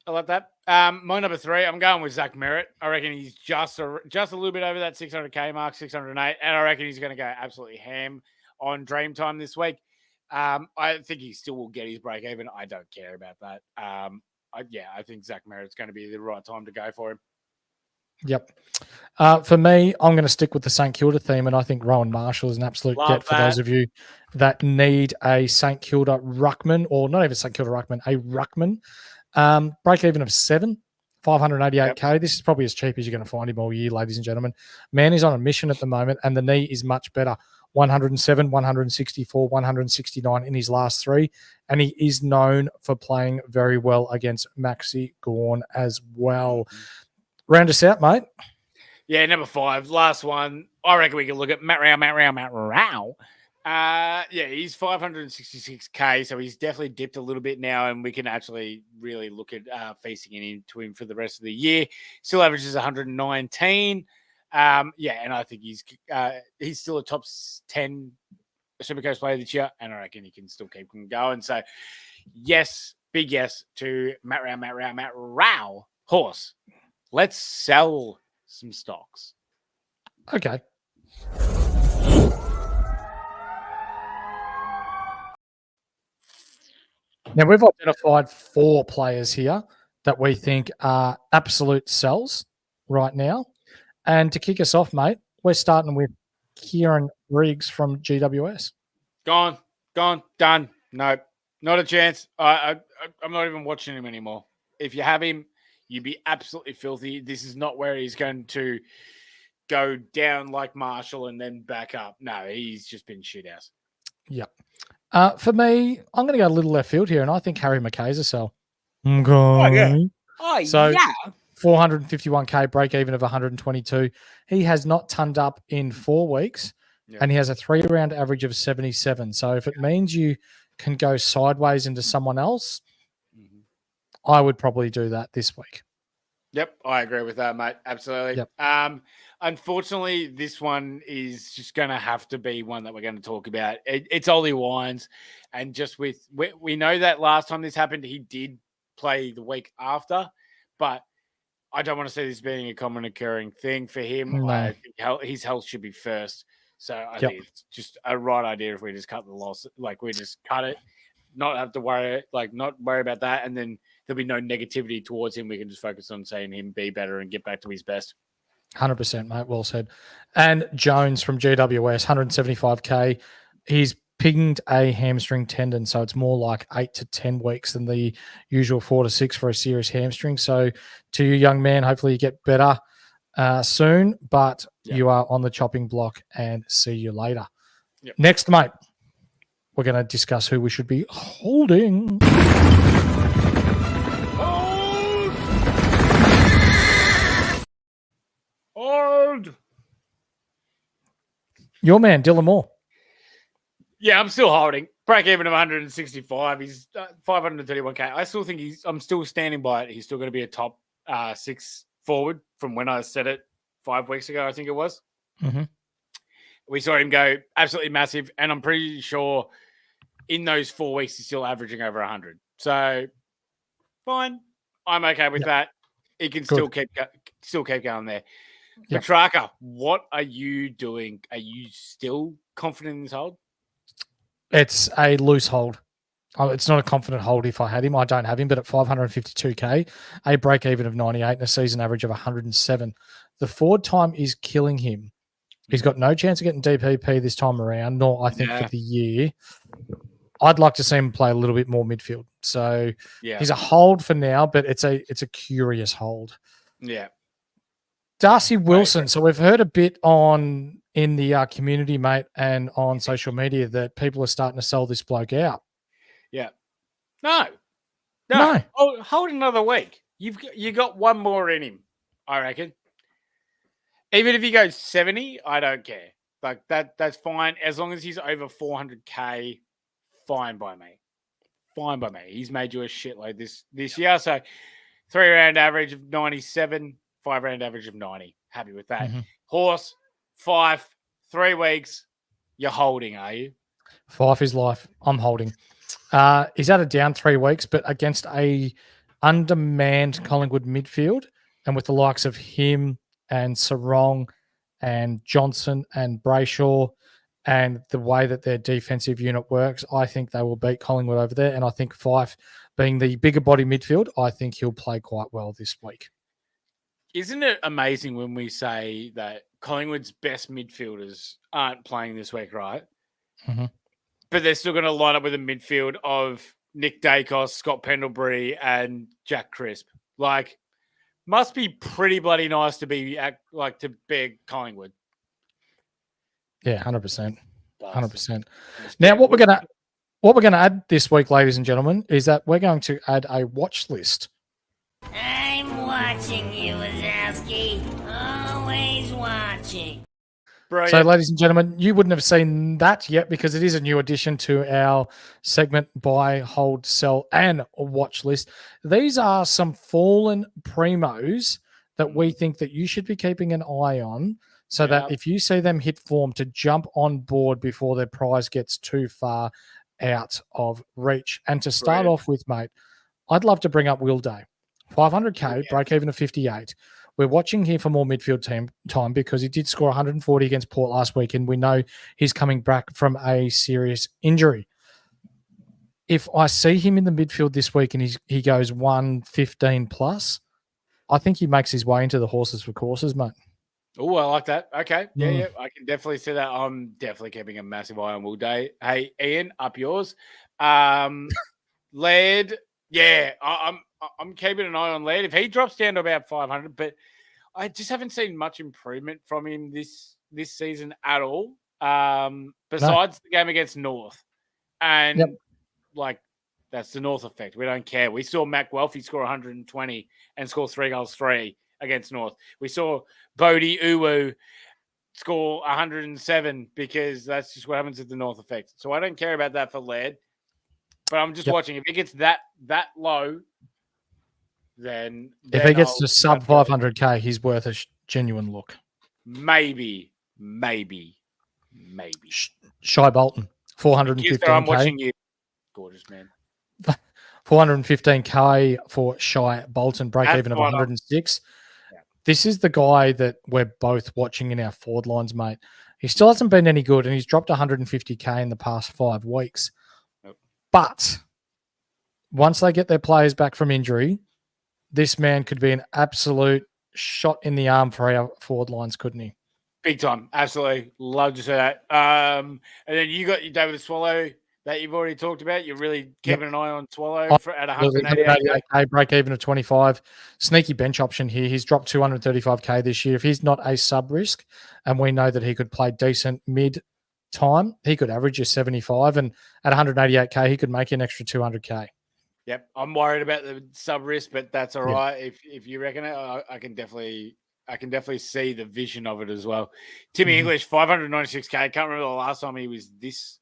I like that. My number 3, I'm going with Zach Merritt. I reckon he's just a little bit over that 600k mark, 608, and I reckon he's going to go absolutely ham on Dream Time this week. I think he still will get his break even. I don't care about that. I think Zach Merritt's going to be the right time to go for him. Yep. For me, I'm going to stick with the St Kilda theme, and I think Rowan Marshall is an absolute get for those of you that need a St Kilda ruckman, or not even St Kilda ruckman, a ruckman. Break even of 7, 588k. Yep. This is probably as cheap as you're going to find him all year, ladies and gentlemen. Man is on a mission at the moment, and the knee is much better. 107, 164, 169 in his last 3, and he is known for playing very well against Maxi Gawn as well. Round us out, mate. Yeah, number 5, last one. I reckon we can look at Matt Rao. Yeah, he's 566k, so he's definitely dipped a little bit now, and we can actually really look at facing into him for the rest of the year. Still averages 119. Yeah, and I think he's still a top 10 Supercoach player this year, and I reckon he can still keep going. So, yes, big yes to Matt Rao. Horse, let's sell some stocks. Okay. Now, we've identified 4 players here that we think are absolute sells right now. And to kick us off, mate, we're starting with Kieran Riggs from GWS. Gone, done. No, not a chance. I'm not even watching him anymore. If you have him, you'd be absolutely filthy. This is not where he's going to go down like Marshall and then back up. No, he's just been shit house. Yep. For me, I'm going to go a little left field here, and I think Harry McKay's a sell. Okay. So, 451k, break even of 122. He has not turned up in 4 weeks, and he has a 3-round average of 77. So, if it means you can go sideways into someone else, I would probably do that this week. Yep, I agree with that, mate. Absolutely. Yep. Unfortunately, this one is just going to have to be one that we're going to talk about. It's Ollie Wines, and just we know that last time this happened, he did play the week after, but I don't want to see this being a common occurring thing for him. No. I think his health should be first. So I think it's just a right idea if we just cut the loss, like we just cut it, not have to worry, not worry about that, and then there'll be no negativity towards him. We can just focus on seeing him be better and get back to his best. 100%, mate. Well said. And Jones from GWS, 175k. He's pinged a hamstring tendon, so it's more like 8 to 10 weeks than the usual 4 to 6 for a serious hamstring. So to you, young man, hopefully you get better soon, but you are on the chopping block, and see you later. Yep. Next, mate, we're going to discuss who we should be holding. Hold. Your man, Dylan Moore. Yeah, I'm still holding. Break even of 165. He's 531k. I still think I'm still standing by it. He's still going to be a top 6 forward from when I said it 5 weeks ago, I think it was. Mm-hmm. We saw him go absolutely massive, and I'm pretty sure in those 4 weeks he's still averaging over 100. So fine, I'm okay with that. He can still keep going there. Yep. Petrarca, what are you doing? Are you still confident in this hold? It's a loose hold. It's not a confident hold if I had him. I don't have him, but at 552k, a break even of 98 and a season average of 107. The forward time is killing him. He's got no chance of getting DPP this time around, nor I think for the year. I'd like to see him play a little bit more midfield. So he's a hold for now, but it's a curious hold. Yeah. Darcy Wilson. So we've heard a bit in the community, mate, and on social media that people are starting to sell this bloke out. Yeah. No. Hold another week. You got one more in him, I reckon. Even if he goes 70, I don't care. Like that's fine. As long as he's over 400k, fine by me. Fine by me. He's made you a shitload this year. So 3-round average of 97, 5-round average of 90. Happy with that. Mm-hmm. Horse, 5, 3 weeks. You're holding, are you? 5 is life. I'm holding. He's had a down 3 weeks, but against a undermanned Collingwood midfield, and with the likes of him and Sarong and Johnson and Brayshaw and the way that their defensive unit works, I think they will beat Collingwood over there. And I think Fife, being the bigger body midfield, I think he'll play quite well this week. Isn't it amazing when we say that Collingwood's best midfielders aren't playing this week, right? Mm-hmm. But they're still going to line up with a midfield of Nick Dacos, Scott Pendlebury, and Jack Crisp. Like, must be pretty bloody nice to be to beg Collingwood. Yeah, 100%. 100%. Now, what we're gonna add this week, ladies and gentlemen, is that we're going to add a watch list. I'm watching you, Wazowski. Oh, always watching. Brilliant. So, ladies and gentlemen, you wouldn't have seen that yet because it is a new addition to our segment buy, hold, sell, and watch list. These are some fallen primos that we think that you should be keeping an eye on so that if you see them hit form, to jump on board before their prize gets too far out of reach. And to start off with, mate, I'd love to bring up Will Day. 500K, break even of 58. We're watching here for more midfield time because he did score 140 against Port last week, and we know he's coming back from a serious injury. If I see him in the midfield this week and he goes 115 plus, I think he makes his way into the horses for courses, mate. Oh, I like that. Okay. Yeah, I can definitely see that. I'm definitely keeping a massive eye on Will Day. Hey, Ian, up yours. Laird, I'm keeping an eye on Laird. If he drops down to about 500, but I just haven't seen much improvement from him this season at all. Besides the game against North. And that's the North effect. We don't care. We saw Mac Welfie score 120 and score 3 goals 3 against North. We saw Bodie Uwu score 107 because that's just what happens with the North effect. So I don't care about that for Laird. But I'm just watching. If it gets that low, then if he gets to sub 500K, he's worth a genuine look. Maybe. Shy Bolton, 415K. I'm watching you. Gorgeous, man. 415K for Shy Bolton, break even of 106. Yeah. This is the guy that we're both watching in our forward lines, mate. He still hasn't been any good, and he's dropped 150K in the past 5 weeks. Yep. But once they get their players back from injury, this man could be an absolute shot in the arm for our forward lines, couldn't he? Big time. Absolutely. Love to see that. And then you got your David Swallow that you've already talked about. You're really keeping an eye on Swallow at 188K. Break even of 25. Sneaky bench option here. He's dropped 235K this year. If he's not a sub risk, and we know that he could play decent mid time, he could average a 75, and at 188K, he could make an extra 200K. Yep. I'm worried about the sub risk, but that's all right. If you reckon it, I can definitely see the vision of it as well. Timmy English, 596K. Can't remember the last time he was this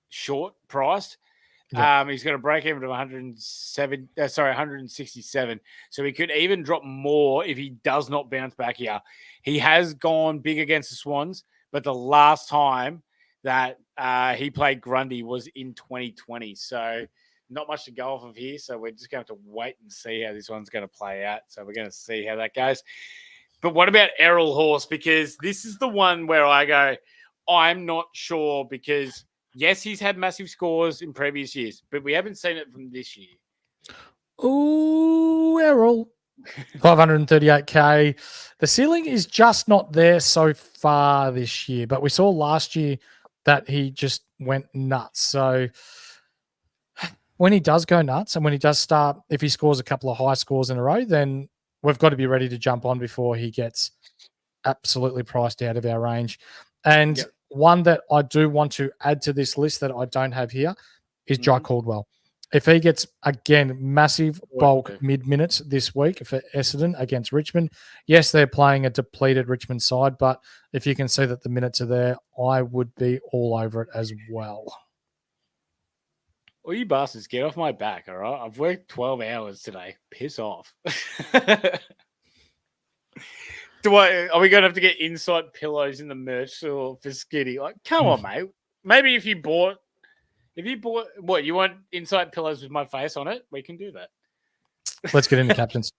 short priced. Yeah. He's got a break even of 167. So he could even drop more if he does not bounce back here. He has gone big against the Swans, but the last time that he played Grundy was in 2020. So not much to go off of here. So we're just going to have to wait and see how this one's going to play out. So we're going to see how that goes. But what about Errol Horse? Because this is the one where I go, I'm not sure, because yes, he's had massive scores in previous years, but we haven't seen it from this year. Ooh, Errol. 538K. The ceiling is just not there so far this year, but we saw last year that he just went nuts. So when he does go nuts and when he does start, if he scores a couple of high scores in a row, then we've got to be ready to jump on before he gets absolutely priced out of our range. And one that I do want to add to this list that I don't have here is Jai Caldwell. If he gets, again, massive bulk mid-minutes this week for Essendon against Richmond, yes, they're playing a depleted Richmond side, but if you can see that the minutes are there, I would be all over it as well. Well, you bastards, get off my back, all right? I've worked 12 hours today. Piss off. Are we going to have to get inside pillows in the merch store for Skiddy? Like, come on, mate. Maybe if you bought, what, you want inside pillows with my face on it? We can do that. Let's get into captains.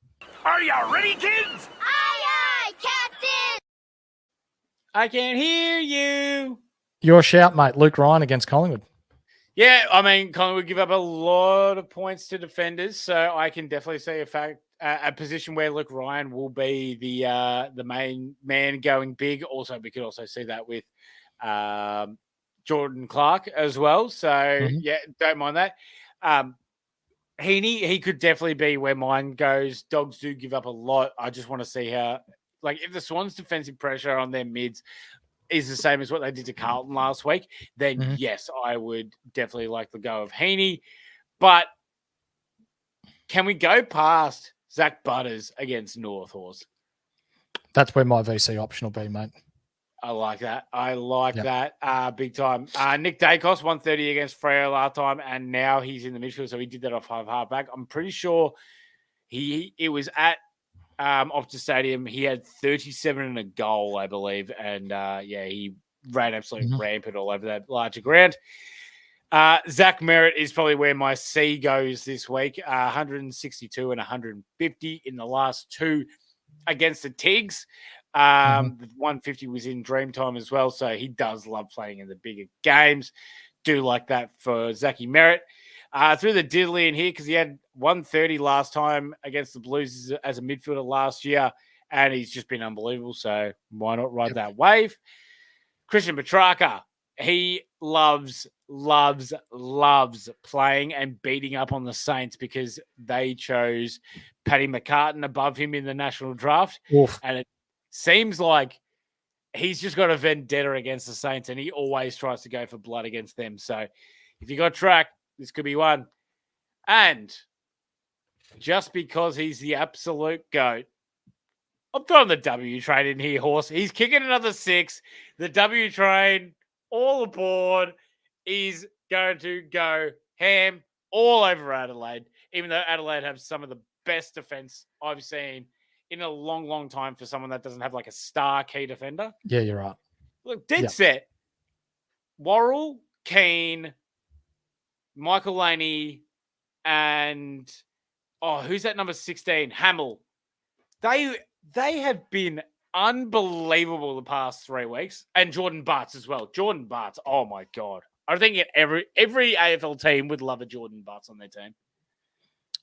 Are you ready, kids? Aye, aye, Captain! I can hear you. Your shout, mate. Luke Ryan against Collingwood. Yeah, I mean, Collingwood give up a lot of points to defenders, so I can definitely see a position where Luke Ryan will be the main man going big. Also, we could also see that with Jordan Clark as well. So, yeah, don't mind that. Heaney, he could definitely be where mine goes. Dogs do give up a lot. I just want to see how, like, if the Swans' defensive pressure on their mids is the same as what they did to Carlton last week, then yes, I would definitely like the go of Heaney. But can we go past Zach Butters against North Horse? That's where my VC option will be, mate. I like that. I like Yep. that big time. Nick Dacos, 130 against Freo last time, and now he's in the midfield, so he did that off halfback. I'm pretty sure it was at Optus Stadium. He had 37 and a goal, I believe, and he ran absolutely rampant all over that larger ground. Zach Merritt is probably where my C goes this week. 162 and 150 in the last two against the Tigs. The 150 was in Dreamtime as well, so he does love playing in the bigger games. Do like that for Zachy Merritt. Threw the diddly in here because he had 130 last time against the Blues as a midfielder last year, and he's just been unbelievable, so why not ride that wave? Christian Petrarca, he loves playing and beating up on the Saints because they chose Paddy McCartan above him in the national draft. Oof. And it seems like he's just got a vendetta against the Saints, and he always tries to go for blood against them. So if you got track, this could be one. And just because he's the absolute GOAT, I'm throwing the W train in here, Horse. He's kicking another 6. The W train, all aboard. He's going to go ham all over Adelaide, even though Adelaide have some of the best defense I've seen in a long, long time for someone that doesn't have like a star key defender. Yeah, you're right. Look, dead set. Worrell, Keane, Michael Laney, and who's that number 16? Hamill. They have been unbelievable the past 3 weeks. And Jordan Bartz as well. Jordan Bartz, oh my God. I think every AFL team would love a Jordan Bartz on their team.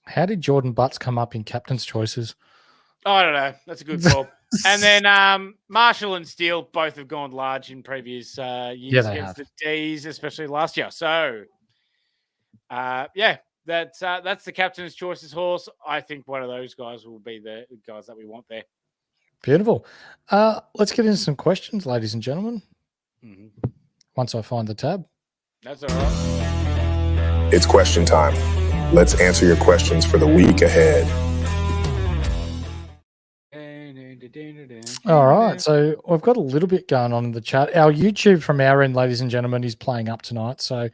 How did Jordan Butts come up in captain's choices? I don't know. That's a good call. And then Marshall and Steele both have gone large in previous years against the D's, especially last year. So, that's the captain's choices, Horse. I think one of those guys will be the guys that we want there. Beautiful. Let's get into some questions, ladies and gentlemen. Once I find the tab. That's all right. It's question time. Let's answer your questions for the week ahead. All right. So we've got a little bit going on in the chat. Our YouTube from our end, ladies and gentlemen, is playing up tonight. So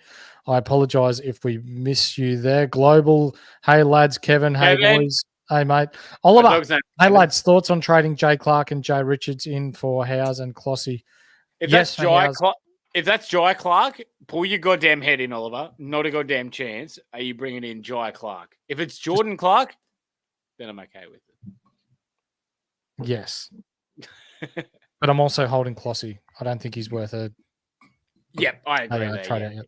I apologize if we miss you there. Global. Hey, lads. Kevin. Hey, boys. Hey, mate. Oliver. Hey, lads. Thoughts on trading Jay Clark and Jay Richards in for Howes and Clossy? If that's Jai Clark, pull your goddamn head in, Oliver. Not a goddamn chance. Are you bringing in Jai Clark? If it's Jordan Clark, then I'm okay with it. Yes. But I'm also holding Clossy. I don't think he's worth a... Yep, I agree. Yep, absolutely.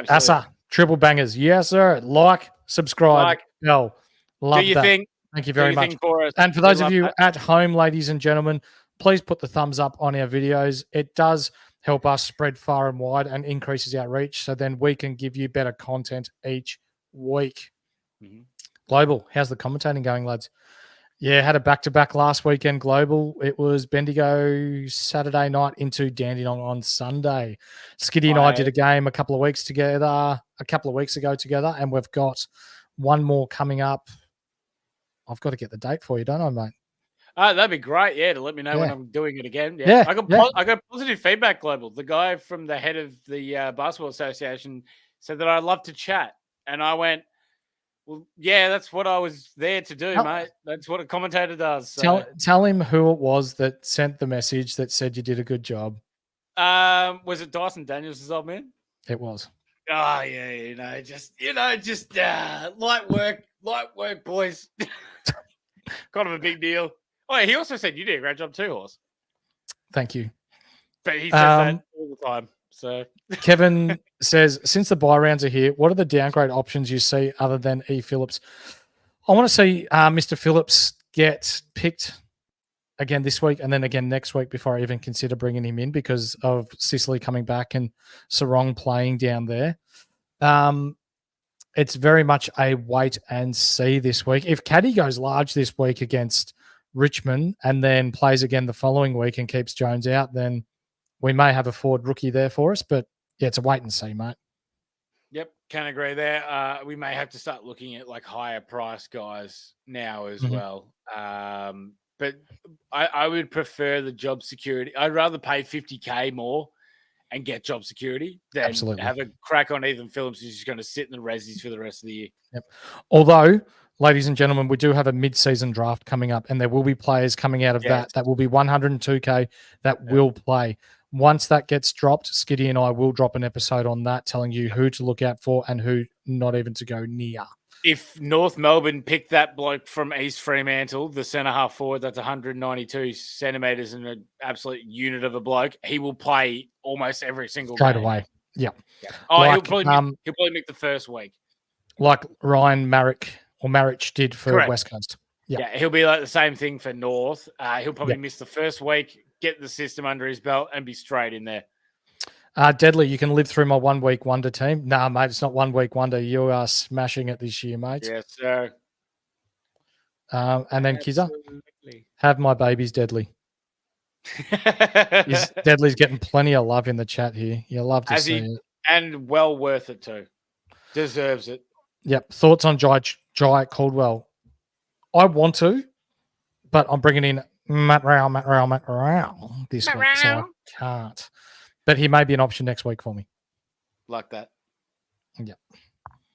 Asa, triple bangers. Yes, sir. Like, subscribe, bell. Love that. Thank you very much. And for those of you at home, ladies and gentlemen, please put the thumbs up on our videos. It does help us spread far and wide and increases our reach, so then we can give you better content each week. Global, how's the commentating going, lads? Yeah, had a back-to-back last weekend, Global. It was Bendigo Saturday night into Dandenong on Sunday. Skiddy and I did a game a couple of weeks ago together, and we've got one more coming up. I've got to get the date for you, don't I, mate? That'd be great, to let me know when I'm doing it again. I got positive feedback, Global. The guy from the head of the Basketball Association said that I'd love to chat. And I went, well, yeah, that's what I was there to do, mate. That's what a commentator does. So. Tell him who it was that sent the message that said you did a good job. Was it Dyson Daniels' old man? It was. Oh, yeah, just light work, boys. Kind of a big deal. Oh, he also said you did a great job too, Horse. Thank you. But he says that all the time. So Kevin says, since the buy rounds are here, what are the downgrade options you see other than E. Phillips? I want to see Mr. Phillips get picked again this week and then again next week before I even consider bringing him in because of Sicily coming back and Sarong playing down there. It's very much a wait and see this week. If Caddy goes large this week against Richmond and then plays again the following week and keeps Jones out, then we may have a forward rookie there for us. But yeah, it's a wait and see, mate. Yep, can agree there. We may have to start looking at like higher price guys now as well. but I would prefer the job security. I'd rather pay 50K more and get job security than Absolutely. have a crack on Ethan Phillips who's just going to sit in the resis for the rest of the year. Yep. Although, ladies and gentlemen, we do have a mid-season draft coming up, and there will be players coming out of that will be 102K that will play. Once that gets dropped, Skiddy and I will drop an episode on that telling you who to look out for and who not even to go near. If North Melbourne picked that bloke from East Fremantle, the centre half forward, that's 192 centimetres and an absolute unit of a bloke, he will play almost every single Straight game. away. Yeah. Oh, Like, he'll probably make the first week. Like Ryan Marich did for Correct. West Coast. Yeah, he'll be like the same thing for North. He'll probably miss the first week, get the system under his belt, and be straight in there. Deadly, you can live through my 1 week wonder team. Nah, mate, it's not 1 week wonder. You are smashing it this year, mate. Yes, sir. And then Kizza, have my babies, Deadly. Deadly's getting plenty of love in the chat here. You love to see it. And well worth it too. Deserves it. Yep. Thoughts on Jai Caldwell? I want to, but I'm bringing in Matt Rao this week, so I can't. But he may be an option next week for me. Like that. Yeah.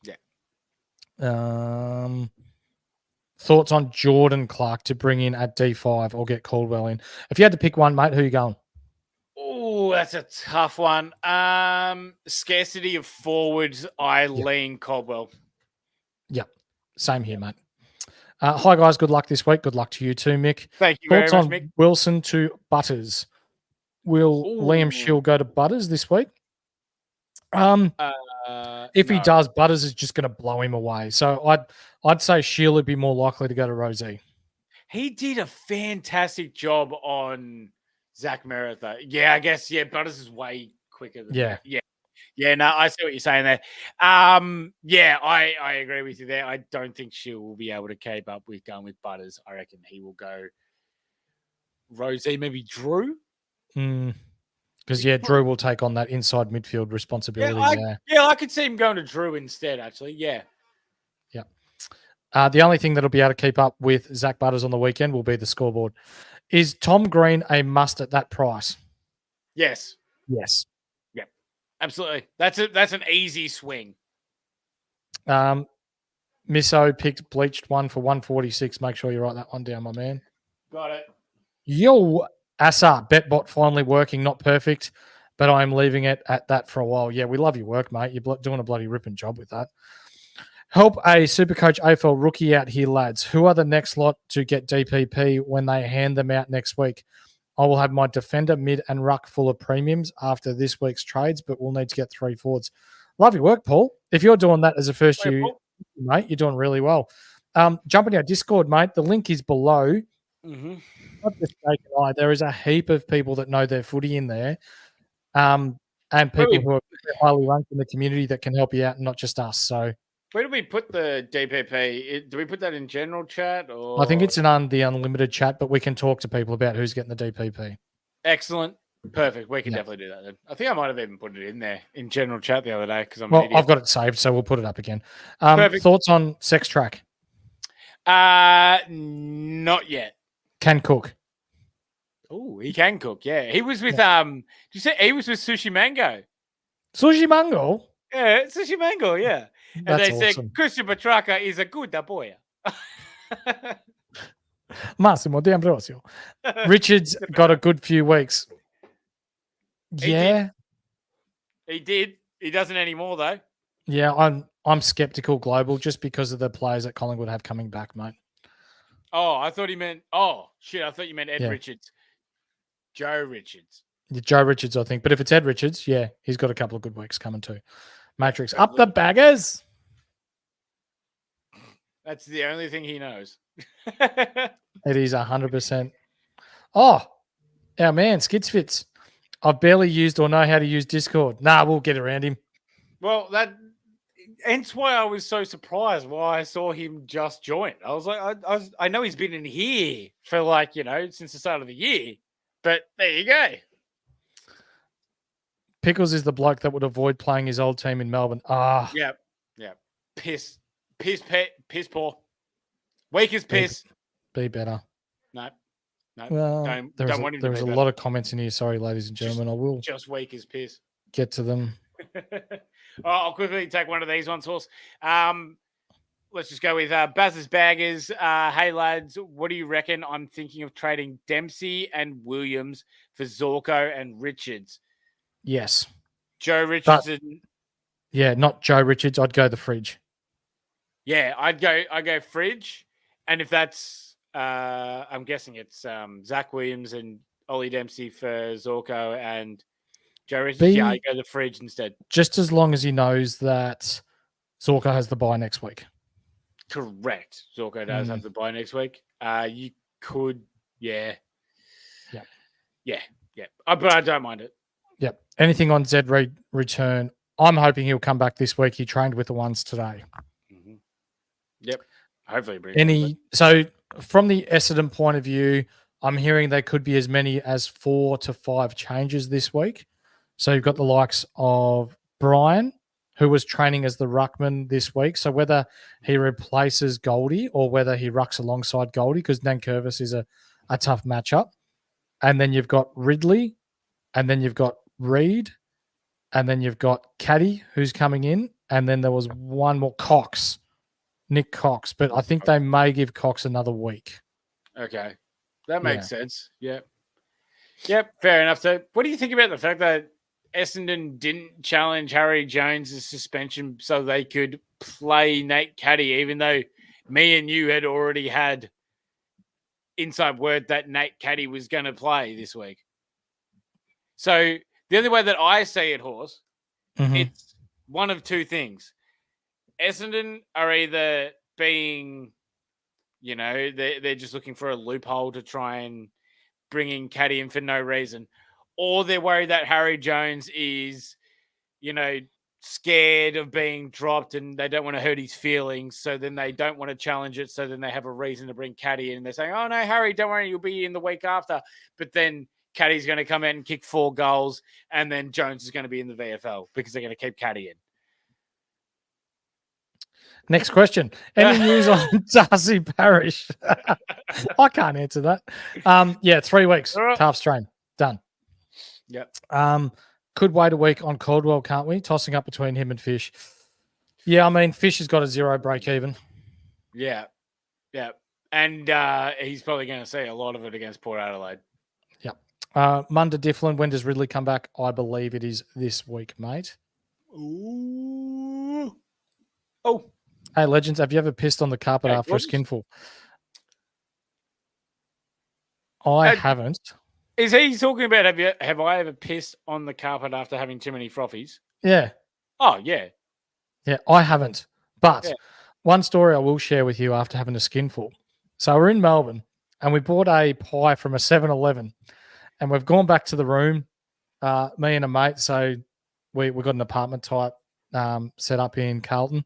Yeah. Thoughts on Jordan Clark to bring in at D5 or get Caldwell in? If you had to pick one, mate, who are you going? Oh, that's a tough one. Scarcity of forwards, I lean Caldwell. Yep. Same here, mate. Hi, guys. Good luck this week. Good luck to you too, Mick. Thank you Thoughts very much, on Mick. Wilson to Butters? Will Liam Shield go to Butters this week? If he does, Butters is just going to blow him away. So I'd say Shield would be more likely to go to Rosie. He did a fantastic job on Zach Merritt, though. Yeah, I guess, Butters is way quicker than that. Yeah, no, I see what you're saying there. I agree with you there. I don't think Shield will be able to keep up with going with Butters. I reckon he will go Rosie, maybe Drew. Because, Drew will take on that inside midfield responsibility. I could see him going to Drew instead, actually. Yeah. The only thing that'll be able to keep up with Zach Butters on the weekend will be the scoreboard. Is Tom Green a must at that price? Yes. Yes. Yeah. Absolutely. That's an easy swing. Misso picked bleached one for 146. Make sure you write that one down, my man. Got it. Yo, Asa, BetBot finally working, not perfect, but I'm leaving it at that for a while. Yeah, we love your work, mate. You're doing a bloody ripping job with that. Help a Supercoach AFL rookie out here, lads. Who are the next lot to get DPP when they hand them out next week? I will have my defender, mid, and ruck full of premiums after this week's trades, but we'll need to get 3 forwards. Love your work, Paul. If you're doing that as a first year, mate, you're doing really well. Jump in our Discord, mate. The link is below. Mm-hmm. Not just Jake and I. There is a heap of people that know their footy in there, and people who are highly ranked in the community that can help you out, and not just us. So, where do we put the DPP? Do we put that in general chat? Or I think it's in the unlimited chat, but we can talk to people about who's getting the DPP. Excellent. Perfect. We can definitely do that then. I think I might have even put it in there in general chat the other day because I've got it saved, so we'll put it up again. Thoughts on Sex Track? Not yet. Can cook. Oh, he can cook. Yeah, he was with Did you say he was with Sushi Mango? Sushi Mango. Yeah, Sushi Mango. Yeah, and That's they awesome. said Christian Petrarca is a good boy. Massimo D'Ambrosio. Richard's got a good few weeks. Yeah, he did. He doesn't anymore though. Yeah, I'm skeptical global just because of the players that Collingwood have coming back, mate. Oh, I thought he meant. Oh shit! I thought you meant Ed Richards. Joe Richards. Joe Richards, I think. But if it's Ed Richards, he's got a couple of good weeks coming too. Matrix up the baggers. That's the only thing he knows. It is 100%. Oh, our man Skidsfits. I've barely used or know how to use Discord. Nah, we'll get around him. Well, hence why I was so surprised why I saw him just join. I was like, I know he's been in here for since the start of the year, but there you go. Pickles is the bloke that would avoid playing his old team in Melbourne. Yeah. Piss poor. Weak as piss. Be better. No. No, Well, don't want him to there was be a better. lot of comments in here. Sorry, ladies and gentlemen. I will Just weak as piss. get to them. I'll quickly take one of these ones, Horse. Let's just go with Baz's Baggers. Hey, lads, what do you reckon? I'm thinking of trading Dempsey and Williams for Zorko and Richards. Yes. Joe Richardson. Yeah, not Joe Richards. I'd go the fridge. Yeah, I'd go fridge. And if that's, I'm guessing it's Zach Williams and Ollie Dempsey for Zorko and Joe Richards. Yeah, I'd go the fridge instead. Just as long as he knows that Zorko has the bye next week. Correct. Zorko does have the bye next week. You could, yeah. Yep. Yeah. But I don't mind it. Yep. Anything on Zed return? I'm hoping he'll come back this week. He trained with the ones today. Mm-hmm. Yep. Hopefully. So from the Essendon point of view, I'm hearing there could be as many as 4 to 5 changes this week. So you've got the likes of Brian, who was training as the ruckman this week. So whether he replaces Goldie or whether he rucks alongside Goldie, because Nankervis is a tough matchup. And then you've got Ridley, and then you've got Reed, and then you've got Caddy, who's coming in, and then there was one more, Nick Cox. But I think they may give Cox another week. Okay. That makes sense. Yep, fair enough. So what do you think about the fact that Essendon didn't challenge Harry Jones' suspension so they could play Nate Caddy, even though me and you had already had inside word that Nate Caddy was going to play this week? So the only way that I see it, Horse, it's one of two things. Essendon are either being, they're just looking for a loophole to try and bring in Caddy in for no reason, or they're worried that Harry Jones is, scared of being dropped and they don't want to hurt his feelings. So then they don't want to challenge it. So then they have a reason to bring Caddy in. And they're saying, oh, no, Harry, don't worry, you'll be in the week after. But then Caddy's going to come out and kick 4 goals. And then Jones is going to be in the VFL because they're going to keep Caddy in. Next question. Any news on Darcy Parish? I can't answer that. 3 weeks. Calf strain. Done. Yep. Could wait a week on Caldwell, can't we? Tossing up between him and Fish. Yeah, I mean, Fish has got a 0 break even. Yeah. And he's probably going to see a lot of it against Port Adelaide. Yep. Munda Difflin, when does Ridley come back? I believe it is this week, mate. Ooh. Oh. Hey, Legends, have you ever pissed on the carpet after a skinful? I haven't. Is he talking about have I ever pissed on the carpet after having too many frothies? Yeah. Oh, yeah. Yeah, I haven't. But one story I will share with you after having a skinful. So we're in Melbourne and we bought a pie from a 7-Eleven and we've gone back to the room, me and a mate. So we got an apartment type set up in Carlton.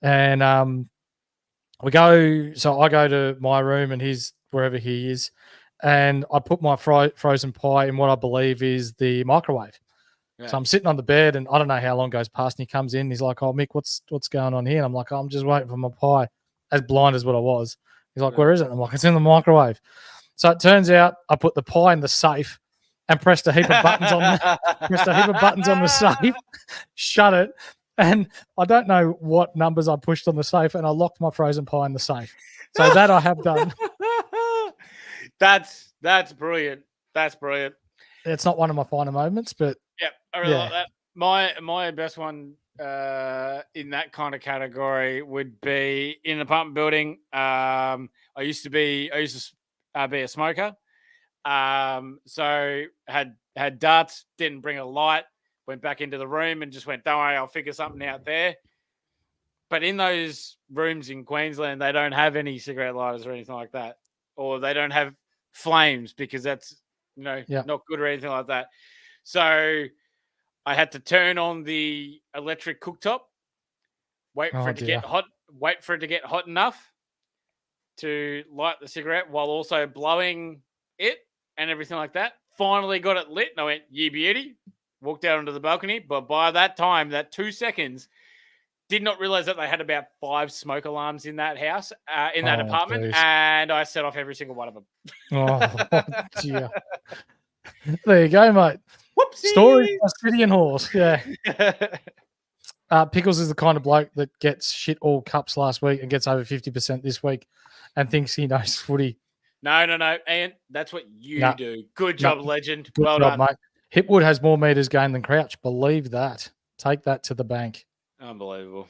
And I go to my room and he's wherever he is. And I put my frozen pie in what I believe is the microwave. Yeah. So I'm sitting on the bed and I don't know how long goes past and he comes in. And he's like, oh, Mick, what's going on here? And I'm like, I'm just waiting for my pie, as blind as what I was. He's like, where is it? And I'm like, it's in the microwave. So it turns out I put the pie in the safe and pressed a heap of buttons on the safe, shut it. And I don't know what numbers I pushed on the safe and I locked my frozen pie in the safe. So that I have done. That's brilliant. That's brilliant. It's not one of my finer moments, but I really like that. My best one in that kind of category would be in an apartment building. I used to be a smoker. So had darts, didn't bring a light, went back into the room and just went, don't worry, I'll figure something out there. But in those rooms in Queensland, they don't have any cigarette lighters or anything like that. Or they don't have flames because that's, not good or anything like that. So I had to turn on the electric cooktop, wait for it to get hot enough to light the cigarette while also blowing it and everything like that. Finally got it lit and I went, yeah, beauty. Walked out onto the balcony. But by that time, that 2 seconds, Did not realize that they had about 5 smoke alarms in that house, in that apartment, geez. and I set off every single one of them. Oh, dear. There you go, mate. Whoopsie. Story of Skiddy and Horse. Yeah. Pickles is the kind of bloke that gets shit all cups last week and gets over 50% this week and thinks he knows footy. No, Ian, that's what you do. Good job, legend. Good well job, done. mate. Hipwood has more meters gained than Crouch. Believe that. Take that to the bank. Unbelievable.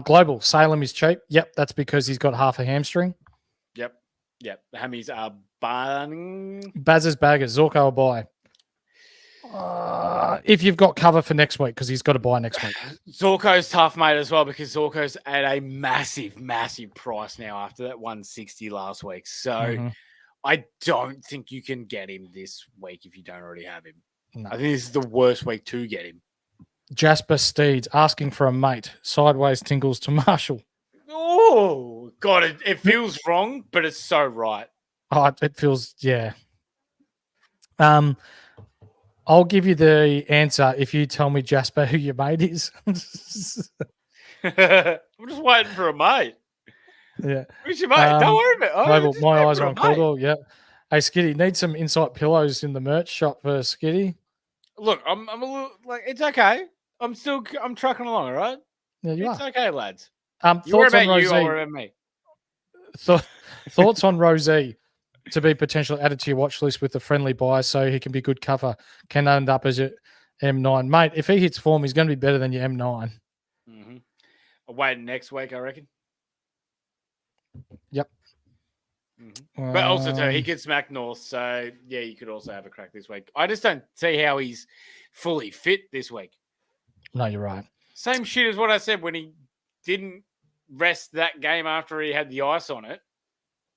Global. Salem is cheap. Yep, that's because he's got half a hamstring. Yep. The hammies are burning. Baz's baggers. Zorko will buy. If you've got cover for next week, because he's got to buy next week. Zorko's tough, mate, as well, because Zorko's at a massive, massive price now after that 160 last week. So I don't think you can get him this week if you don't already have him. No. I think this is the worst week to get him. Jasper Steeds asking for a mate. Sideways tingles to Marshall. Oh, God, it feels wrong, but it's so right. Oh, it feels, yeah. I'll give you the answer if you tell me, Jasper, who your mate is. I'm just waiting for a mate. Yeah. Who's your mate? Don't worry about it. My eyes are on Caldwell. Yeah. Hey, Skiddy, need some Insight pillows in the merch shop for Skiddy. Look, I'm a little like it's okay. I'm trucking along, all right? Yeah, you it's are. okay, lads. You worry about you, I'll worry about me. Thoughts on Rosie to be potentially added to your watch list with a friendly buy so he can be good cover. Can end up as your M9. Mate, if he hits form, he's going to be better than your M9. Mm-hmm. I'll wait next week, I reckon. Yep. Mm-hmm. But also, too, he gets smack north, so yeah, you could also have a crack this week. I just don't see how he's fully fit this week. No, you're right. Same shit as what I said when he didn't rest that game after he had the ice on it.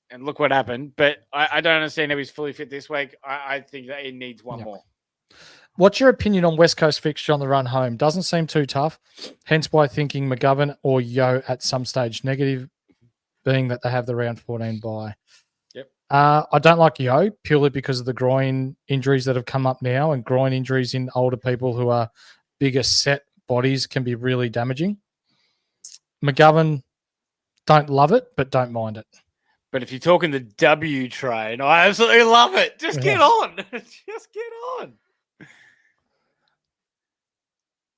And look what happened. But I don't understand how he's fully fit this week. I think that he needs one more. What's your opinion on West Coast fixture on the run home? Doesn't seem too tough. Hence why thinking McGovern or Yo at some stage. Negative being that they have the round 14 bye. Yep. I don't like Yo purely because of the groin injuries that have come up now, and groin injuries in older people who are bigger set bodies can be really damaging. McGovern, don't love it, but don't mind it. But if you're talking the W train, I absolutely love it. Just get on. Just get on.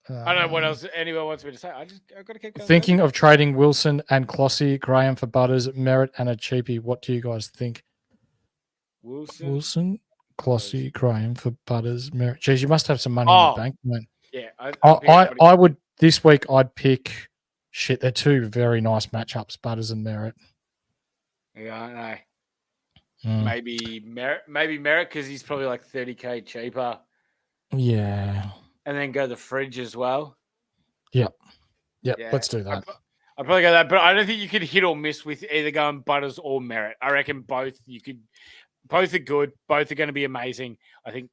I don't know what else anyone wants me to say. I've got to keep going. Thinking of trading Wilson and Clossy, Graham for Butters, Merritt, and a cheapie. What do you guys think? Wilson, Clossy, Graham for Butters, Merritt. Geez, you must have some money in the bank, man. Yeah. I would, this week, I'd pick, shit, they're two very nice matchups, Butters and Merritt. Yeah, I know. Maybe Merritt because he's probably like 30K cheaper. Yeah. And then go the fridge as well. Yep. Yeah, let's do that. I'd probably go that, but I don't think you could hit or miss with either going Butters or Merritt. I reckon both are good. Both are going to be amazing. I think.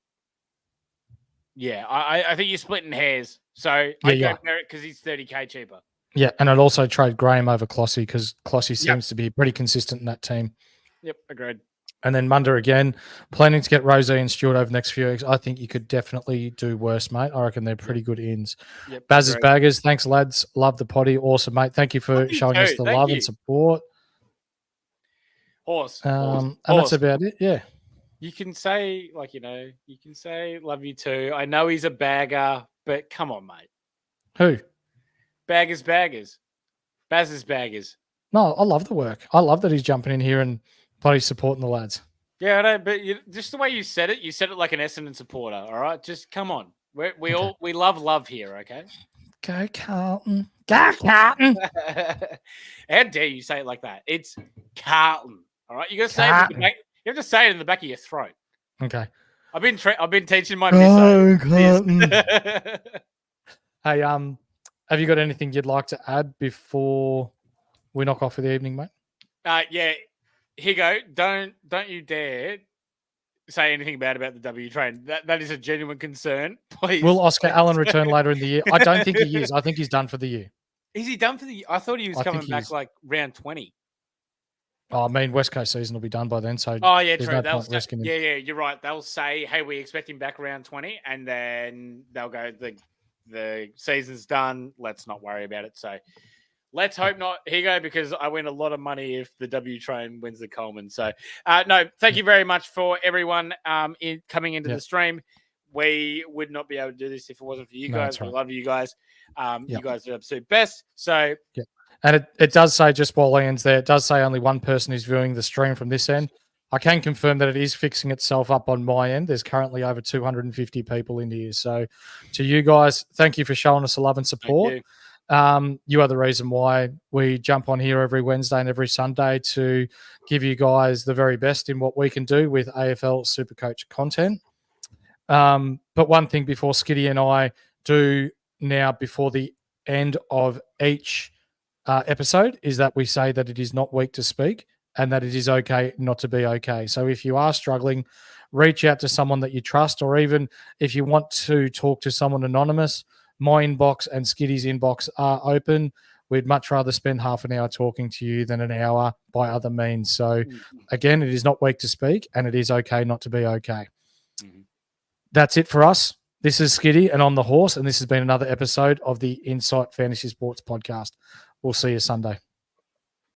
Yeah, I think you're splitting hairs. So I go Merritt because he's 30K cheaper. Yeah, and I'd also trade Graham over Clossy because Clossy seems to be pretty consistent in that team. Yep, agreed. And then Munda again, planning to get Rosie and Stewart over the next few weeks. I think you could definitely do worse, mate. I reckon they're pretty good ins. Yep, Baz's Baggers, thanks, lads. Love the potty. Awesome, mate. Thank you for showing us the love and support. Horse. And that's about it, yeah. You can say, you can say love you too. I know he's a bagger, but come on, mate. Who? Baz's Baggers. No, I love the work. I love that he's jumping in here and bloody supporting the lads. Yeah, I know, but just the way you said it like an Essendon supporter, all right? Just come on. We love here, okay? Go Carlton. Go Carlton. How dare you say it like that? It's Carlton, all right? You got to say it in the back. You have to say it in the back of your throat. Okay. I've been teaching my miss. Hey, have you got anything you'd like to add before we knock off for the evening, mate? Yeah. Here you go. Don't you dare say anything bad about the W train. That is a genuine concern. Please. Will Oscar Allen return later in the year? I don't think he is. I think he's done for the year. Is he done for the year? I thought he was coming back like round 20. Oh, I mean, West Coast season will be done by then. So yeah, true. No you're right. They'll say, hey, we expect him back around 20, and then they'll go the the season's done. Let's not worry about it. So let's hope not, Higo, because I win a lot of money if the W Train wins the Coleman. So, no, thank you very much for everyone coming into the stream. We would not be able to do this if it wasn't for you guys. We love you guys. You guys are the absolute best. So, and it does say, just while Ian's there, it does say only one person is viewing the stream from this end. I can confirm that it is fixing itself up on my end. There's currently over 250 people in here. So, to you guys, thank you for showing us the love and support. You are the reason why we jump on here every Wednesday and every Sunday to give you guys the very best in what we can do with AFL Supercoach content. But one thing before Skiddy and I do now, before the end of each episode, is that we say that it is not weak to speak and that it is okay not to be okay. So if you are struggling, reach out to someone that you trust, or even if you want to talk to someone anonymous, my inbox and Skiddy's inbox are open. We'd much rather spend half an hour talking to you than an hour by other means. So again, it is not weak to speak and it is okay not to be okay. That's it for us. This is Skiddy and On the Horse, and this has been another episode of the Insight Fantasy Sports Podcast. We'll see you Sunday.